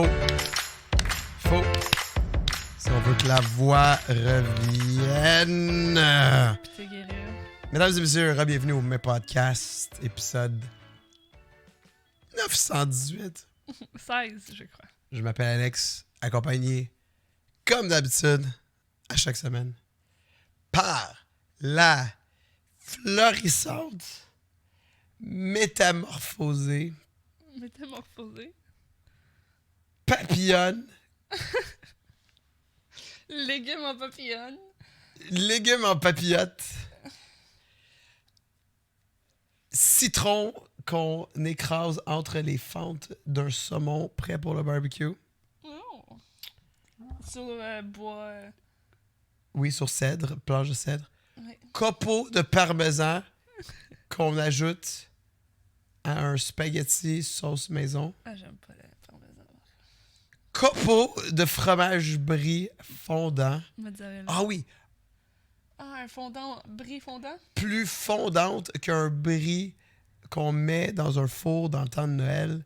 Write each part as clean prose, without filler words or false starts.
Faut. Si on veut que la voix revienne. T'es guéri. Mesdames et messieurs, bienvenue au Mes Podcast, épisode 918. 16, je crois. Je m'appelle Alex, accompagné, comme d'habitude, à chaque semaine, par la florissante, métamorphosée, Métamorphosé. papillonne, Légumes en papillonne. légumes en papillote, citron qu'on écrase entre les fentes d'un saumon prêt pour le barbecue. Oh. Sur bois. Oui, sur cèdre, planche de cèdre. Ouais. Copeaux de parmesan qu'on ajoute à un spaghetti sauce maison. Ah, j'aime pas le parmesan. Copeaux de fromage brie fondant. Mozzarella. Ah oui, Ah, un fondant. Brie fondant? plus fondante qu'un brie qu'on met dans un four dans le temps de Noël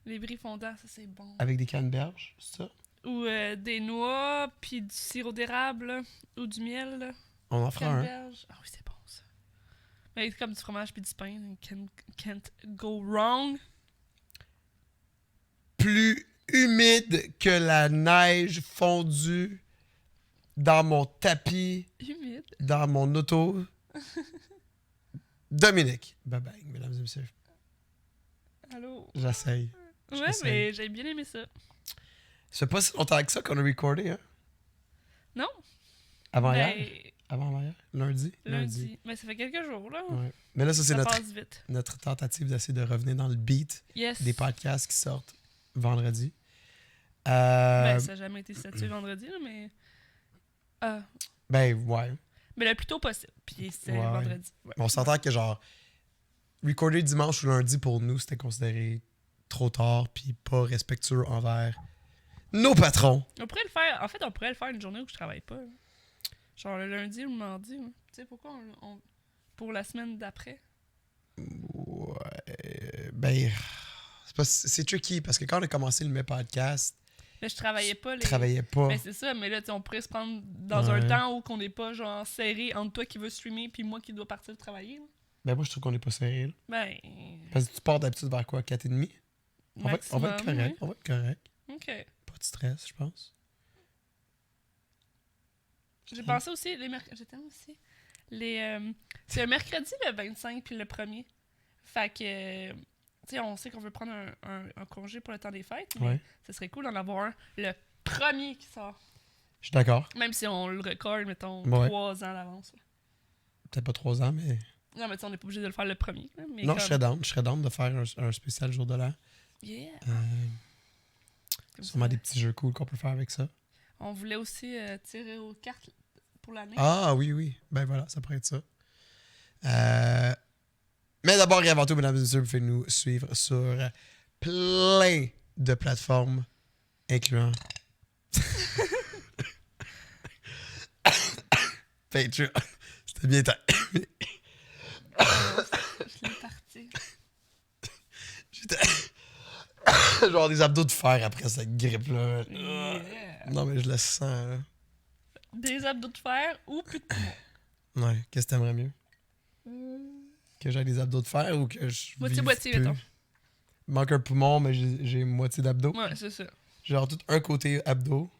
Les bries fondants, ça c'est bon. avec des canneberges, c'est ça? Ou des noix, puis du sirop d'érable, là, ou du miel. Là. On en fera un. Canneberge. Ah oui, c'est bon ça. Mais comme du fromage puis du pain. Can't go wrong. Plus humide que la neige fondue dans mon tapis, Humide. dans mon auto. Dominique. Bye bye, mesdames et messieurs. Allô? J'essaye. Ouais, J'essaie. mais j'ai bien aimé ça. Ça fait pas si longtemps que ça qu'on a recordé, hein? Non? Avant-hier? Ben, Avant-hier? Lundi? lundi. Mais ça fait quelques jours, là. Ouais. Mais là, ça, c'est Ça notre, passe vite. notre tentative d'essayer de revenir dans le beat Yes. des podcasts qui sortent vendredi. Ben, ça n'a jamais été statué vendredi, là, mais... Ah. Ouais. Mais le plus tôt possible. Puis c'est Ouais. vendredi. Ouais. On s'entend que, genre, recorder dimanche ou lundi, pour nous, c'était considéré trop tard puis pas respectueux envers nos patrons. On pourrait le faire... En fait, on pourrait le faire une journée où je travaille pas. Là. Genre le lundi ou le mardi. Là. Tu sais pourquoi pour la semaine d'après? Ouais. C'est tricky parce que quand on a commencé le Mes Podcast, Mais je travaillais pas. je travaillais pas. Mais c'est ça, mais là, tu sais, on pourrait se prendre dans un temps où qu'on n'est pas genre serré entre toi qui veux streamer puis moi qui dois partir travailler. Là. Ben, moi, je trouve qu'on est pas serré. Là. Ben. Parce que tu pars d'habitude vers quoi? 4h30? On va être correct. Ouais. On va être correct. Ok. Pas de stress, je pense. J'ai pensé aussi, j'étais aussi. C'est un mercredi le 25 puis le 1er. Fait que, tu sais, on sait qu'on veut prendre un congé pour le temps des fêtes, mais Ouais. ce serait cool d'en avoir un le 1er qui sort. Je suis d'accord. Même si on le recorde, mettons, Ouais. 3 ans d'avance. Là. Peut-être pas 3 ans, mais. Non, mais tu sais, on n'est pas obligé de le faire le 1er. Là, mais Non, comme... je serais down. Je serais down de faire un spécial jour de l'an. Yeah! Sûrement Comme ça. des petits jeux cool qu'on peut faire avec ça. On voulait aussi tirer aux cartes pour l'année. Ah oui. Ben voilà, ça pourrait être ça. Mais d'abord et avant tout, mesdames et messieurs, vous pouvez nous suivre sur plein de plateformes, incluant Patreon. C'était bien temps. Je l'ai parti. J'étais. Genre des abdos de fer après cette grippe-là. Yeah. Non, mais je le sens. Là. Des abdos de fer ou plus de poumons. Ouais, qu'est-ce que t'aimerais mieux? Que j'ai des abdos de fer ou que je. Moitié-moitié, vive plus? mettons. Il manque un poumon, mais j'ai moitié d'abdos. Ouais, c'est ça. J'ai genre tout un côté abdos.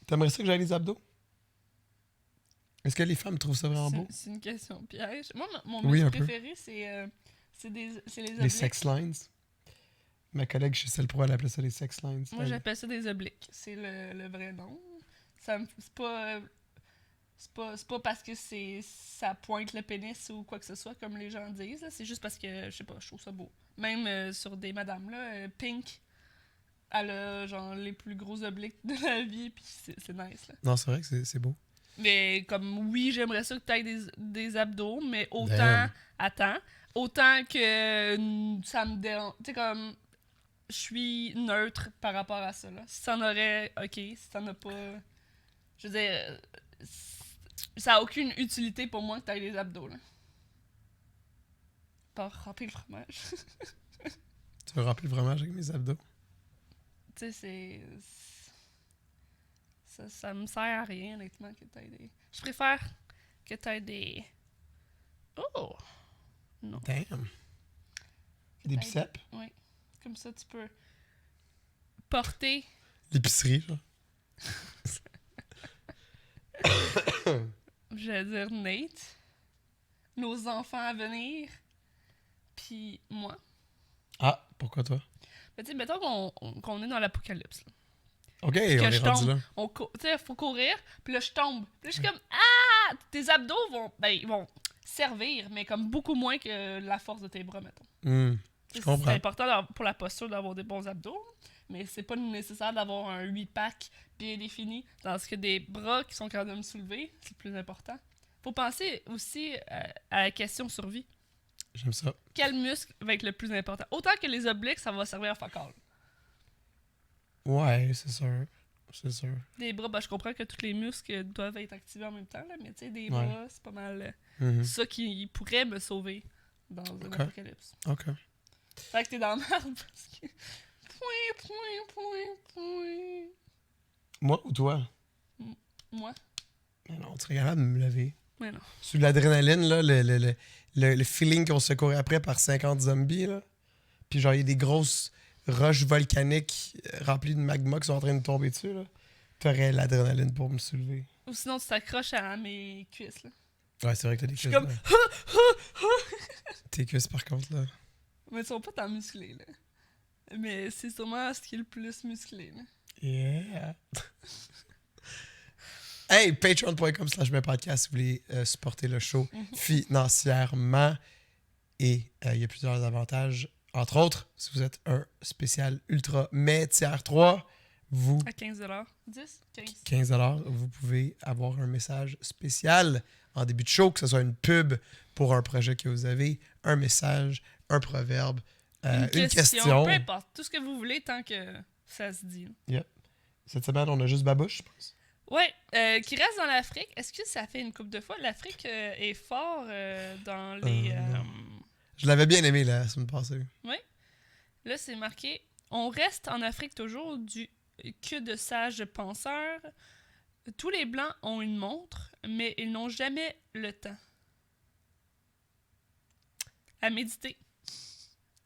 T'aimerais ça que j'aille les abdos? Est-ce que les femmes trouvent ça vraiment beau? C'est une question piège. Moi, mon Oui, muscle un peu. préféré, c'est les Les obliques. sex lines. Ma collègue chez Celle Pro, elle appelait ça les sex lines. Moi, j'appelle ça des obliques. C'est le vrai nom. C'est pas parce que ça pointe le pénis ou quoi que ce soit, comme les gens disent. là. C'est juste parce que, je sais pas, je trouve ça beau. Même sur des madames, là, Pink, elle a genre les plus gros obliques de la vie, puis c'est nice, là. Non, c'est vrai que c'est beau. Mais comme, oui, j'aimerais ça que t'aies des abdos, mais autant... Damn. Attends. Autant que ça me dérange... Tu sais, comme... Je suis neutre par rapport à ça, là. Si t'en aurais, ok. Si t'en as pas... Je veux dire... Ça a aucune utilité pour moi que t'aies des abdos, là. Par remplir le fromage. Tu veux remplir le fromage avec mes abdos? Tu sais, ça me sert à rien, honnêtement, que t'aies des... Je préfère que t'aies des... Oh! Non. Damn. Des biceps? Oui. Comme ça, tu peux porter... L'épicerie, genre. Je vais dire Nate, nos enfants à venir, puis moi. Ah, pourquoi toi? Mais tu sais, mettons qu'on est dans l'apocalypse. Là. OK, Que on est je rendu tombe. là. Tu sais, faut courir, puis là, je tombe. Puis là, je suis comme, ah! Tes abdos ils vont servir, mais comme beaucoup moins que la force de tes bras, mettons. Je comprends. C'est important pour la posture d'avoir des bons abdos, mais c'est pas nécessaire d'avoir un 8-pack bien défini, tandis que des bras qui sont capables de me soulever, c'est plus important. Faut penser aussi à la question survie. J'aime ça. Quel muscle va être le plus important? Autant que les obliques, ça va servir à fuck all. Ouais, c'est sûr. C'est sûr. Des bras, je comprends que tous les muscles doivent être activés en même temps, là, mais tu sais, des bras, c'est pas mal ça qui pourrait me sauver dans un apocalypse. OK. Fait que t'es dans la merde parce que... Point. Moi ou toi? Moi? Mais non, tu serais capable de me lever. Mais non. Sur l'adrénaline, là, le feeling qu'on se courait après par 50 zombies, là. Puis genre, il y a des grosses roches volcaniques remplies de magma qui sont en train de tomber dessus, là. T'aurais l'adrénaline pour me soulever. Ou sinon, tu t'accroches à mes cuisses, là. Ouais, c'est vrai que t'as des Je suis cuisses. comme... Là. Tes cuisses, par contre, là. Mais ils sont pas tant musclés, là. Mais c'est sûrement ce qui est le plus musclé, là. Yeah. Hey, patreon.com/podcast si vous voulez supporter le show financièrement. Et il y a plusieurs avantages. Entre autres, si vous êtes un spécial ultra mais tiers 3, vous... À 15$. 10? 15$. 15$, vous pouvez avoir un message spécial en début de show, que ce soit une pub pour un projet que vous avez, un message, un proverbe, une question. Peu importe. Tout ce que vous voulez tant que ça se dit. Yep. Cette semaine, on a juste Babouche, je pense. Ouais, qui reste dans l'Afrique. Est-ce que ça fait une couple de fois? L'Afrique est fort dans les... Je l'avais bien aimé la semaine passée. Oui. Là, c'est marqué « On reste en Afrique toujours du que de sages penseurs. Tous les Blancs ont une montre, mais ils n'ont jamais le temps. À méditer. »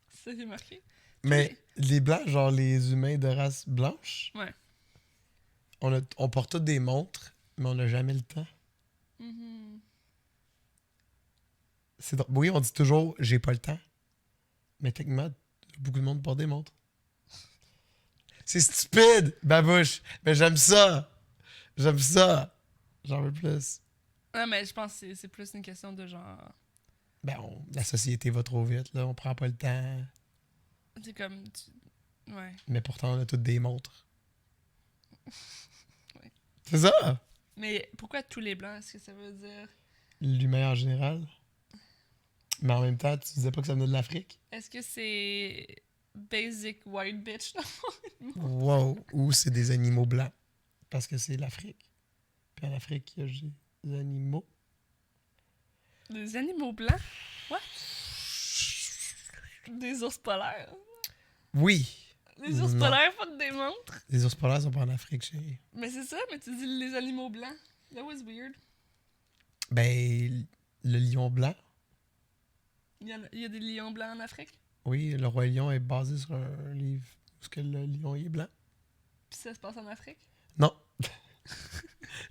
Ça, c'est marqué. Mais les Blancs, genre les humains de race blanche, Ouais. on porte toutes des montres, mais on n'a jamais le temps. Mm-hmm. Oui, on dit toujours « j'ai pas le temps ». Mais techniquement, beaucoup de monde porte des montres. C'est stupide, Babouche. Mais j'aime ça. J'aime ça. J'en veux plus. Non, mais je pense que c'est plus une question de genre... La société va trop vite, là. On prend pas le temps. C'est comme... Ouais. Mais pourtant, on a toutes des montres. Ouais. C'est ça. Mais pourquoi tous les Blancs? Est-ce que ça veut dire... L'humain en général. Mais en même temps, tu disais pas que ça venait de l'Afrique? Est-ce que c'est... Basic white bitch? Wow. Ou c'est des animaux blancs. Parce que c'est l'Afrique. Puis en Afrique, il y a des animaux. Des animaux blancs? What? Des ours polaires. Oui. Les ours polaires font des montres. Les ours polaires sont pas en Afrique, chérie. Mais c'est ça, mais tu dis les animaux blancs. That was weird. Ben, le lion blanc. Il y a des lions blancs en Afrique? Oui, le roi lion est basé sur un livre où que le lion est blanc. Puis ça se passe en Afrique? Non.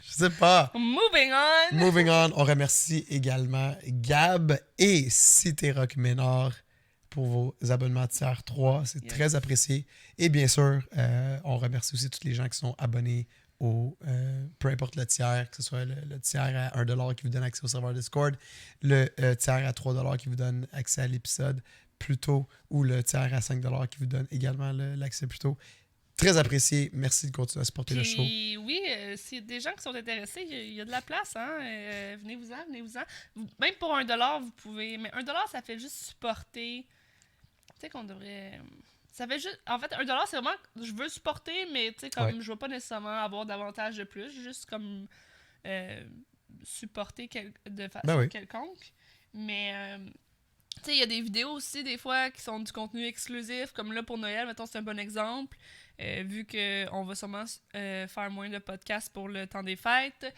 Je sais pas. Moving on! Moving on. On remercie également Gab et Cité Rock Ménard pour vos abonnements tiers 3. C'est très apprécié. Et bien sûr, on remercie aussi tous les gens qui sont abonnés au peu importe le tiers, que ce soit le tiers à 1$ qui vous donne accès au serveur Discord, le tiers à 3$ qui vous donne accès à l'épisode plus tôt, ou le tiers à 5$ qui vous donne également l'accès plus tôt. Très apprécié. Merci de continuer à supporter le show. Oui, s'il y a des gens qui sont intéressés, il y a de la place. Hein? Venez-vous-en. Même pour 1$, vous pouvez. Mais 1$, ça fait juste supporter. Tu sais qu'on devrait... Ça fait juste... En fait, 1$, c'est vraiment... Je veux supporter, mais tu sais, comme je veux pas nécessairement avoir davantage de plus. Juste comme supporter de façon quelconque. Mais... tu Tu sais, il y a des vidéos aussi, des fois, qui sont du contenu exclusif, comme là, pour Noël, mettons, c'est un bon exemple. Vu qu'on va sûrement faire moins de podcasts pour le temps des fêtes,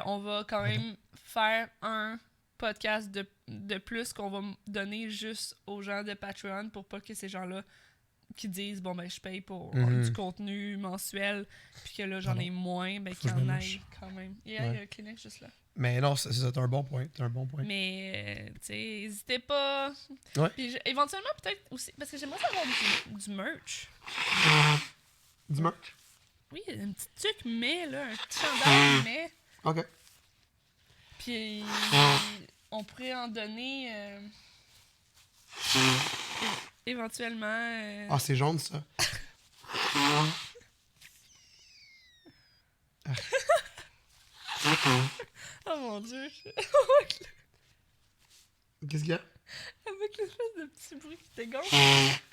on va quand même faire un podcast de plus qu'on va donner juste aux gens de Patreon pour pas que ces gens-là qui disent bon ben je paye pour du contenu mensuel puis que là j'en ai moins, ben qu'il y en aille quand même. Il y a un Kleenex juste là. Mais non, c'est un bon point. C'est un bon point. Mais, tu sais, n'hésitez pas. Ouais. Puis éventuellement, peut-être aussi, parce que j'aimerais savoir du merch. Du merch? Oui, un petit truc mais, là, un petit chandail mais. OK. Puis, on pourrait en donner éventuellement. Ah, c'est jaune, ça. Oh mon dieu. Qu'est-ce qu'il y a? Avec l'espèce de petit bruit qui t'égorge.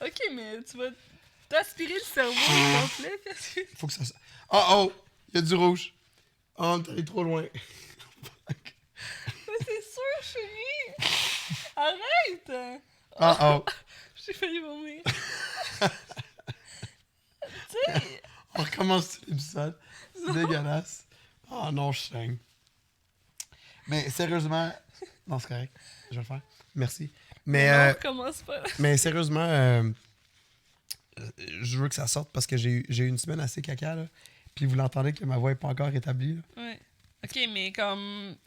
Ok, mais tu vas t'aspirer le cerveau au complet. Parce que... Faut que ça... Oh! Il y a du rouge. Oh, t'es allé trop loin. Mais c'est sûr, chérie! Arrête! Oh! J'ai failli vomir. Tu sais... On recommence l'épisode. C'est dégueulasse. Oh non, je saigne. Mais sérieusement... Non, c'est correct. Je vais le faire. Merci. Mais, non, on recommence pas. mais sérieusement, je veux que ça sorte parce que j'ai eu une semaine assez caca, là. Puis vous l'entendez que ma voix n'est pas encore établie, là. Ouais. Ok, mais comme...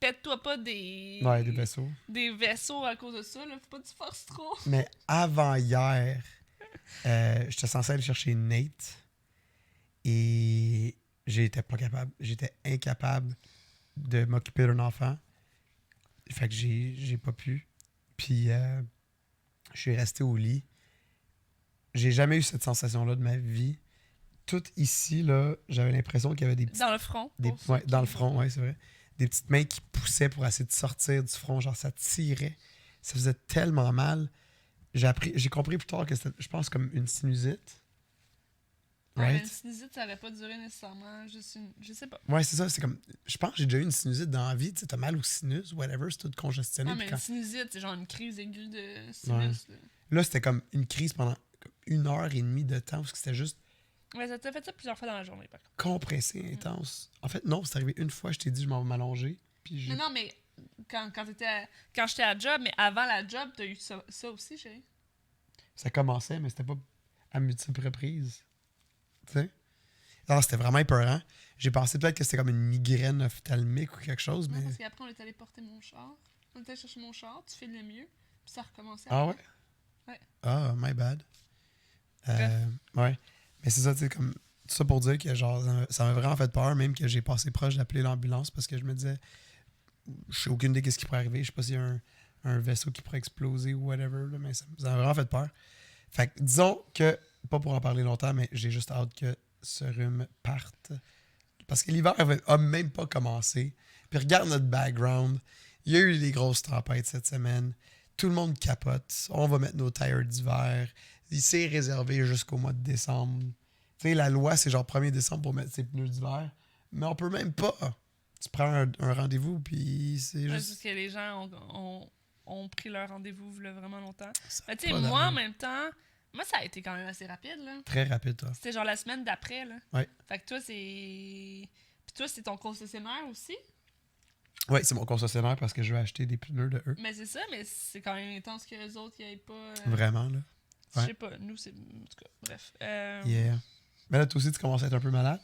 Pète-toi pas des... Ouais, des vaisseaux. Des vaisseaux à cause de ça, là. Faut pas que tu forces trop. Mais avant hier, j'étais censé aller chercher Nate et j'étais pas capable. J'étais incapable de m'occuper d'un enfant. Fait que j'ai pas pu. Puis je suis resté au lit. J'ai jamais eu cette sensation-là de ma vie. Tout ici, là, j'avais l'impression qu'il y avait des petits... Dans le front. Dans le front, ouais, c'est vrai. Des petites mains qui poussaient pour essayer de sortir du front. Genre, ça tirait. Ça faisait tellement mal. J'ai compris plus tard que c'était, je pense, comme une sinusite. Ouais, Right? une sinusite, ça aurait pas duré nécessairement. Juste une... Je sais pas. Ouais, c'est ça. C'est comme... Je pense que j'ai déjà eu une sinusite dans la vie. Tu sais, t'as mal au sinus, whatever, c'est tout congestionné. Non, mais quand... une sinusite, c'est genre une crise aiguë de sinus. Ouais. Là, c'était comme une crise pendant 1h30 de temps parce que c'était juste Ouais, ça t'a fait ça plusieurs fois dans la journée, par contre. compressé, intense. En fait, non, c'est arrivé une fois, je t'ai dit, je m'en vais m'allonger. Puis Mais non, mais quand j'étais à job, mais avant la job, t'as eu ça aussi, chérie. Ça commençait, mais c'était pas à multiples reprises. Tu sais? Alors, c'était vraiment épeurant. J'ai pensé peut-être que c'était comme une migraine ophtalmique ou quelque chose, mais... Non, parce qu'après, on est allé porter mon char. On est allé chercher mon char, tu fais le mieux, puis ça recommençait. Ah ouais? Ouais. Ah, my bad. Bref. Ouais. Mais c'est ça, tu sais, comme... Tout ça pour dire que, genre, ça m'a vraiment fait peur, même que j'ai passé proche d'appeler l'ambulance parce que je me disais... Je sais aucune idée de ce qui pourrait arriver. Je sais pas s'il y a un vaisseau qui pourrait exploser ou whatever, là, mais ça m'a vraiment fait peur. Fait que, disons que, pas pour en parler longtemps, mais j'ai juste hâte que ce rhume parte. Parce que l'hiver a même pas commencé. Puis regarde notre background. Il y a eu des grosses tempêtes cette semaine. Tout le monde capote. On va mettre nos tires d'hiver. C'est réservé jusqu'au mois de décembre. Tu sais, la loi, c'est genre 1er décembre pour mettre ses pneus d'hiver. Mais on peut même pas. Tu prends un rendez-vous, puis c'est juste... Parce que les gens ont pris leur rendez-vous là, vraiment longtemps. Ça Mais a tu sais, pas moi, en d'allure. même temps, moi, ça a été quand même assez rapide, là. Très rapide, toi. C'était genre la semaine d'après, là. Ouais. Fait que toi, c'est... Puis toi, c'est ton concessionnaire aussi? Oui, c'est mon concessionnaire parce que je vais acheter des pneus de eux. Mais c'est ça, mais c'est quand même intense que les autres, ils aient pas... Vraiment, là. Je Ouais. sais pas, nous, c'est... En tout cas, bref. Yeah. Mais là, toi aussi, tu commences à être un peu malade.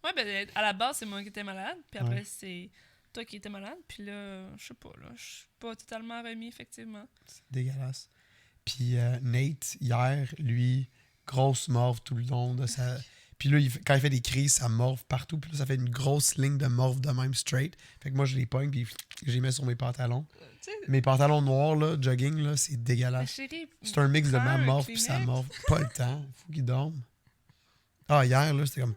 Ouais, ben, à la base, c'est moi qui étais malade, puis après, Ouais. c'est toi qui étais malade, puis là, je sais pas, là, je suis pas totalement remis, effectivement. C'est dégueulasse. Puis Nate, hier, lui, grosse morve tout le long de sa... Puis là, quand il fait des crises, ça morve partout. Puis là, ça fait une grosse ligne de morve de même straight. Fait que moi, je les pogne, puis je les mets sur mes pantalons. Tu sais, Mes pantalons noirs, là, jogging, là, c'est ma dégueulasse. chérie... C'est un mix de prends ma un morve puis sa Kleenex. morve. Pas le temps. Faut qu'il dorme. Ah, hier, là, c'était comme...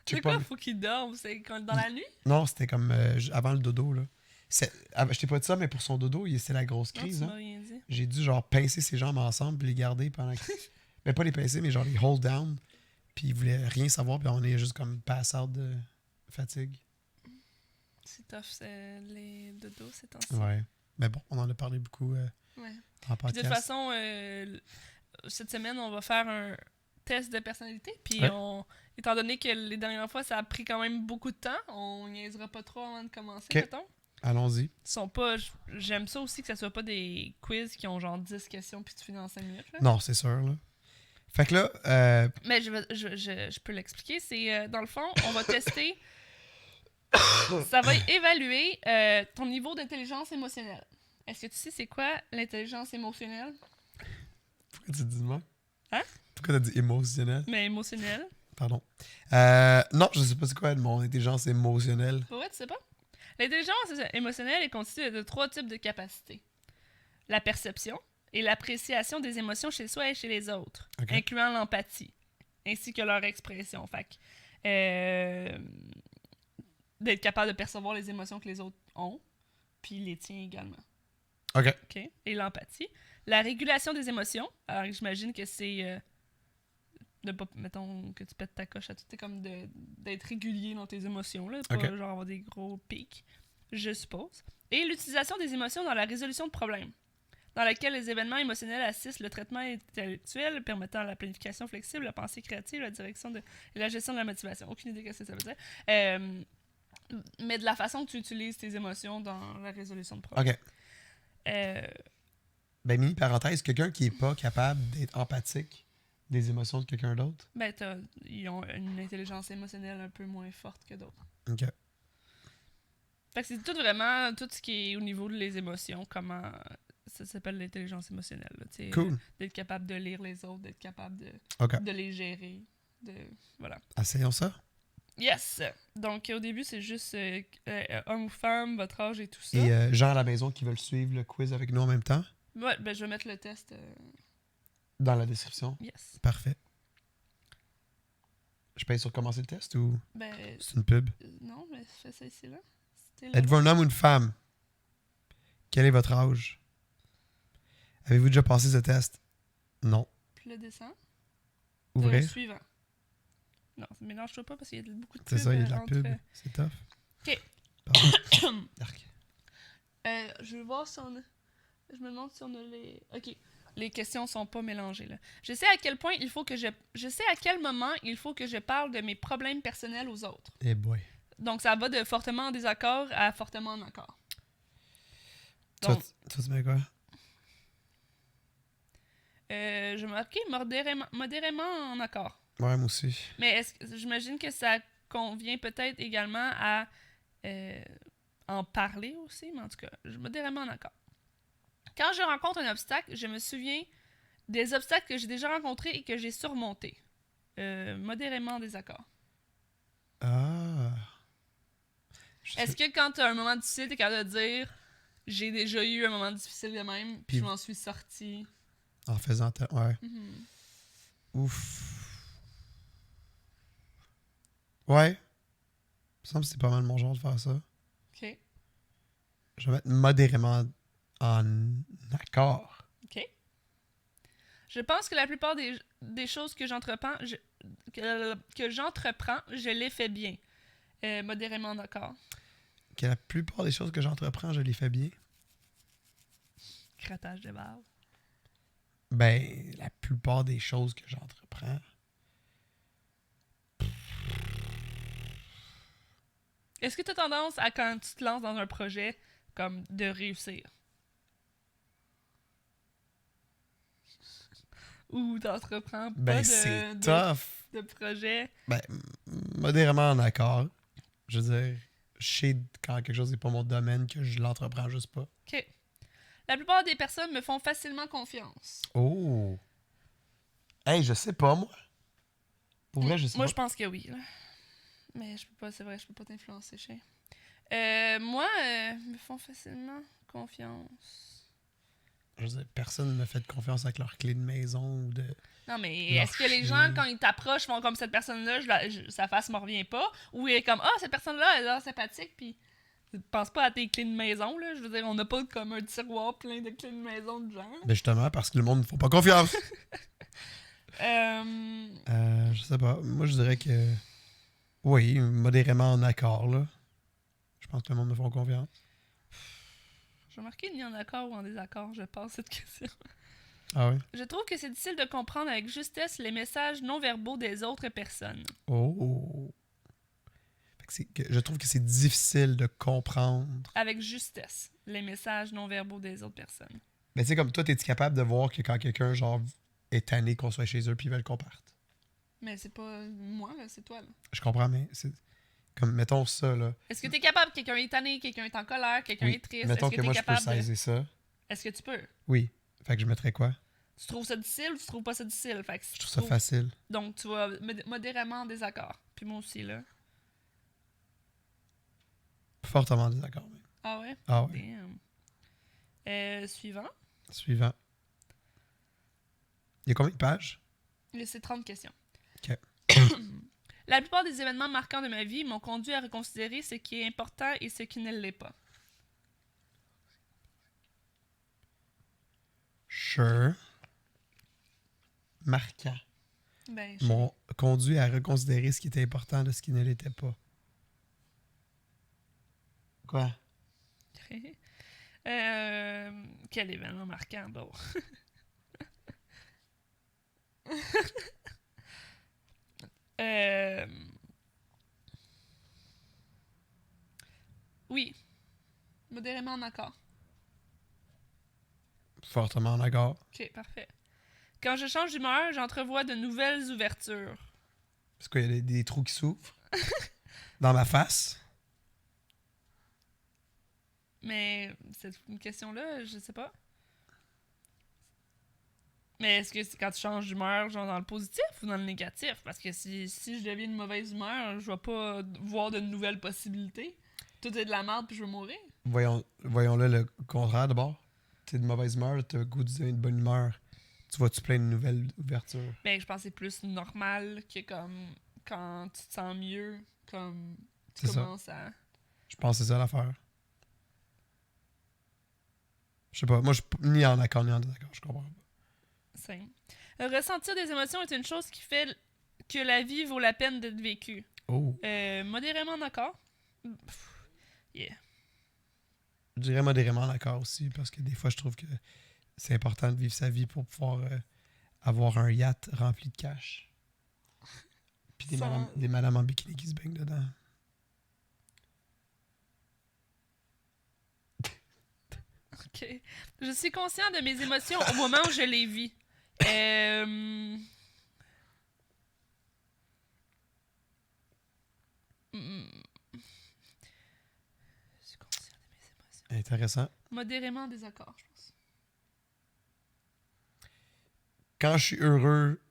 Je sais C'est pas, quoi, faut qu'il dorme? C'est dans la nuit? non, c'était comme avant le dodo, là. Je t'ai pas dit ça, mais pour son dodo, c'est la grosse Non, crise. tu Hein. m'as rien dit. J'ai dû genre pincer ses jambes ensemble puis les garder pendant que... mais pas les pincer, mais genre les hold down. Puis il voulait rien savoir, puis on est juste comme pass out de fatigue. C'est tough, les dodos, c'est temps-ci. Ouais. Mais bon, on en a parlé beaucoup Ouais. en Puis podcast. de toute façon, cette semaine, on va faire un test de personnalité. Puis, Ouais. étant donné que les dernières fois, ça a pris quand même beaucoup de temps, on niaisera pas trop avant de commencer, Ok. mettons. Allons-y. Ils sont pas... J'aime ça aussi que ça soit pas des quiz qui ont genre 10 questions puis tu finis en 5 minutes. Là. Non, c'est sûr, là. Fait que là, Mais je peux l'expliquer. C'est, dans le fond, on va tester... ça va évaluer ton niveau d'intelligence émotionnelle. Est-ce que tu sais c'est quoi l'intelligence émotionnelle? pourquoi tu dis de moi? Hein? Pourquoi t'as dit émotionnel? Mais émotionnelle? Pardon. Non, je sais pas c'est quoi mon intelligence émotionnelle. Pour vrai, tu sais pas? L'intelligence émotionnelle est constituée de 3 types de capacités. La perception et l'appréciation des émotions chez soi et chez les autres, Ok. incluant l'empathie, ainsi que leur expression. Fait que, d'être capable de percevoir les émotions que les autres ont, puis les tiens également. OK. OK? Et l'empathie. La régulation des émotions. Alors, j'imagine que c'est de pas, mettons, que tu pètes ta coche à tout. C'est comme d'être régulier dans tes émotions, là. Pas Ok. genre avoir des gros pics, je suppose. Et l'utilisation des émotions dans la résolution de problèmes, dans laquelle les événements émotionnels assistent le traitement intellectuel, permettant la planification flexible, la pensée créative, la direction et la gestion de la motivation. Aucune idée de ce que ça veut dire. Mais de la façon que tu utilises tes émotions dans la résolution de problèmes. OK. Euh, Ben, mini parenthèse, quelqu'un qui est pas capable d'être empathique des émotions de quelqu'un d'autre. Ben, ils ont une intelligence émotionnelle un peu moins forte que d'autres. OK. Fait que c'est tout vraiment, tout ce qui est au niveau des émotions, comment ça s'appelle l'intelligence émotionnelle. Là, tu sais, Cool. d'être capable de lire les autres, d'être capable OK. de les gérer. Voilà. Essayons ça. Yes! Donc, au début, c'est juste homme ou femme, votre âge et tout ça. Et gens à la maison qui veulent suivre le quiz avec nous en même temps, Ouais, ben, je vais mettre le test. dans la description. Yes. Parfait. Je paye sur commencer le test ou Ben, c'est une pub? non, mais fais ça ici, là. C'était là. Êtes-vous un homme ou une femme? Quel est votre âge? Avez-vous déjà passé ce test? Non. Puis le descend. Ouvrez. Suivant. Non, mélange-toi pas parce qu'il y a beaucoup de C'est pubs. ça, il y a de la entre, pub. C'est tough. OK. Pardon. Arc. Je vais voir si on a... Je me demande si on a les... OK. Les questions sont pas mélangées, là. Je sais à quel point il faut que je sais à quel moment il faut que je parle de mes problèmes personnels aux autres. Eh boy. Donc, ça va de fortement en désaccord à fortement en accord. Toi, Donc, tu mets quoi? je marqué modérément en accord. Ouais, moi aussi. Mais j'imagine que ça convient peut-être également à en parler aussi, mais en tout cas, modérément en accord. Quand je rencontre un obstacle, je me souviens des obstacles que j'ai déjà rencontrés et que j'ai surmontés. Modérément en désaccord. Ah. Est-ce que quand tu as un moment difficile, tu es capable de dire j'ai déjà eu un moment difficile de même, puis je m'en suis sorti. En faisant... Ouais. Mhm. Ouf. Ouais. Il me semble que c'est pas mal mon genre de faire ça. OK. Je vais mettre modérément en accord. OK. Je pense que la plupart des choses que j'entreprends, je les fais bien. Modérément en accord. Que la plupart des choses que j'entreprends, je les fais bien. Cratage de barbe. Ben, la plupart des choses que j'entreprends. Est-ce que tu as tendance à, quand tu te lances dans un projet, comme de réussir? Ou t'entreprends Ben, pas c'est de tough. projet? Ben, modérément en accord. Je veux dire, je sais quand quelque chose n'est pas mon domaine que je l'entreprends juste pas. OK. La plupart des personnes me font facilement confiance. Oh! Hey, je sais pas, moi. Pour vrai, je sais Moi, pas. je pense que oui. Là. Mais je peux pas, c'est vrai, je peux pas t'influencer, chez. Moi, me font facilement confiance. Je veux dire, personne ne me fait confiance avec leur clé de maison ou de... Non, mais Leur est-ce que les chien. gens, quand ils t'approchent, font comme cette personne-là, sa face me revient pas? Ou elle est comme, ah, cette personne-là, elle a l'air sympathique, puis pense pas à tes clés de maison, là. Je veux dire, on n'a pas comme un tiroir plein de clés de maison de gens. Ben justement, parce que le monde ne faut pas confiance. Euh, Je sais pas. Moi, je dirais que... Oui, modérément en accord, là. Je pense que le monde me font confiance. Je vais marquer ni en accord ou en désaccord, je passe cette question. Ah oui? Je trouve que c'est difficile de comprendre avec justesse les messages non-verbaux des autres personnes. Oh! Je trouve que c'est difficile de comprendre. Avec justesse, les messages non-verbaux des autres personnes. Mais tu sais, comme toi, es-tu capable de voir que quand quelqu'un, genre, est tanné qu'on soit chez eux puis ils veulent qu'on parte? Mais c'est pas moi, là, c'est toi. Là. Je comprends, mais c'est... Comme, mettons ça, là. Est-ce que t'es capable? Quelqu'un est tanné, quelqu'un est en colère, quelqu'un Oui. est triste. Mettons Est-ce que t'es moi, je peux capable de... saisir ça. Est-ce que tu peux? Oui. Fait que je mettrais quoi? Tu trouves ça difficile ou tu trouves pas ça difficile? Fait que si Je tu trouve ça facile. Donc, tu vas modérément en désaccord. Puis moi aussi, là. Fortement en désaccord, même. Ah ouais? Ah ouais. Damn. Suivant. Suivant. Il y a combien de pages? C'est 30 questions. OK. La plupart des événements marquants de ma vie m'ont conduit à reconsidérer ce qui est important et ce qui ne l'est pas. Sure. Marquant. Ben, M'ont conduit à reconsidérer ce qui était important de ce qui ne l'était pas. Quoi? Quel événement marquant, bon. Oui. Modérément en accord. Fortement en accord. Ok, parfait. Quand je change d'humeur, j'entrevois de nouvelles ouvertures. Parce qu'il y a des trous qui s'ouvrent. Dans ma face. Mais cette question-là, je sais pas. Mais est-ce que c'est quand tu changes d'humeur, genre dans le positif ou dans le négatif? Parce que si je deviens de mauvaise humeur, je vais pas voir de nouvelles possibilités. Tout est de la merde puis je vais mourir. Voyons-le le contraire d'abord. T'es de mauvaise humeur, t'as le goût de bonne humeur. Tu vois-tu plein de nouvelles ouvertures? Ben, je pense que c'est plus normal que comme quand tu te sens mieux, comme tu C'est commences à... Je pense que c'est ça l'affaire. Je sais pas, moi je suis ni en accord ni en désaccord, je comprends pas. Simple. Ressentir des émotions est une chose qui fait que la vie vaut la peine d'être vécue. Oh. Modérément d'accord. Yeah. Je dirais modérément d'accord aussi, parce que des fois je trouve que c'est important de vivre sa vie pour pouvoir avoir un yacht rempli de cash. Puis des madames en bikini qui se baignent dedans. Ok. Je suis conscient de mes émotions au moment où je les vis. Je suis conscient de mes émotions. Intéressant. Modérément en désaccord, je pense. Quand je suis heureux,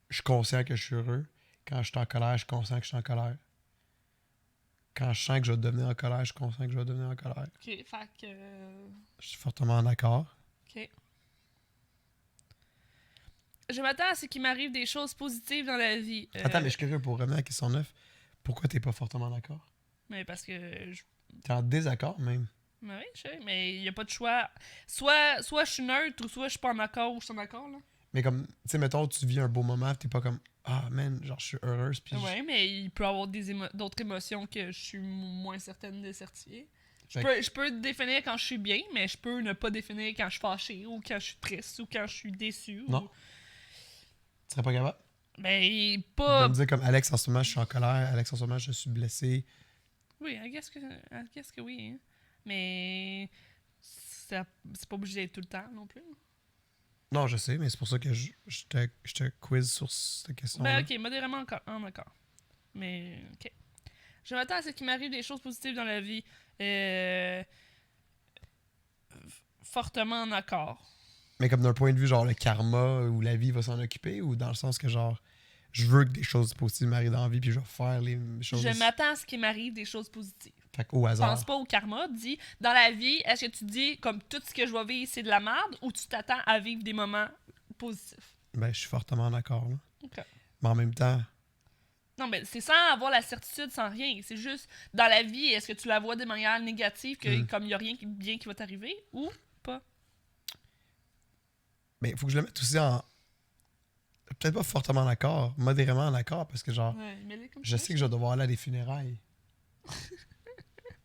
je suis conscient que je suis heureux. Quand je suis en colère, je suis conscient que je suis en colère. Quand je sens que je vais devenir en colère, je suis conscient que je vais devenir en colère. Ok, fait que... Je suis fortement en accord. Ok. Je m'attends à ce qu'il m'arrive des choses positives dans la vie. Attends, mais je suis curieux pour revenir à la question 9. Pourquoi t'es pas fortement d'accord? Mais parce que... T'es en désaccord même. Mais oui, je sais, mais il n'y a pas de choix. Soit je suis neutre ou soit je suis pas en accord ou je suis en accord, là. Mais comme, tu sais, mettons, tu vis un beau moment, t'es pas comme, ah man, genre je suis heureuse. Puis Ouais, mais il peut y avoir d'autres émotions que je suis moins certaine de certifier. Fait Je peux définir quand je suis bien, mais je peux ne pas définir quand je suis fâché ou quand je suis triste ou quand je suis déçu. Non. Tu serais pas capable? Mais De pas... me dire comme Alex, en ce moment, je suis en colère. Alex, en ce moment, je suis blessé. Oui, I guess que oui. Hein. Mais c'est pas obligé d'être tout le temps non plus. Non, je sais, mais c'est pour ça que je te quiz sur cette question-là. Ben ok, modérément en accord. Mais ok. Je m'attends à ce qu'il m'arrive des choses positives dans la vie. Fortement en accord. Mais comme d'un point de vue, genre le karma ou la vie va s'en occuper, ou dans le sens que genre, je veux que des choses positives m'arrivent dans la vie, puis je vais faire les choses. Je m'attends à ce qu'il m'arrive des choses positives. Fait qu'au hasard. Pense pas au karma. Dis, dans la vie, est-ce que tu dis, comme tout ce que je vais vivre, c'est de la merde, ou tu t'attends à vivre des moments positifs? Ben, je suis fortement d'accord, là. Ok. Mais en même temps, Non, mais c'est sans avoir la certitude, sans rien. C'est juste, dans la vie, est-ce que tu la vois de manière négative, que comme il n'y a rien de bien qui va t'arriver, ou pas? mais il faut que je le mette aussi en. Peut-être pas fortement d'accord, modérément en accord, parce que genre, Ouais, mais là, comme je ça, sais que je vais devoir aller à des funérailles.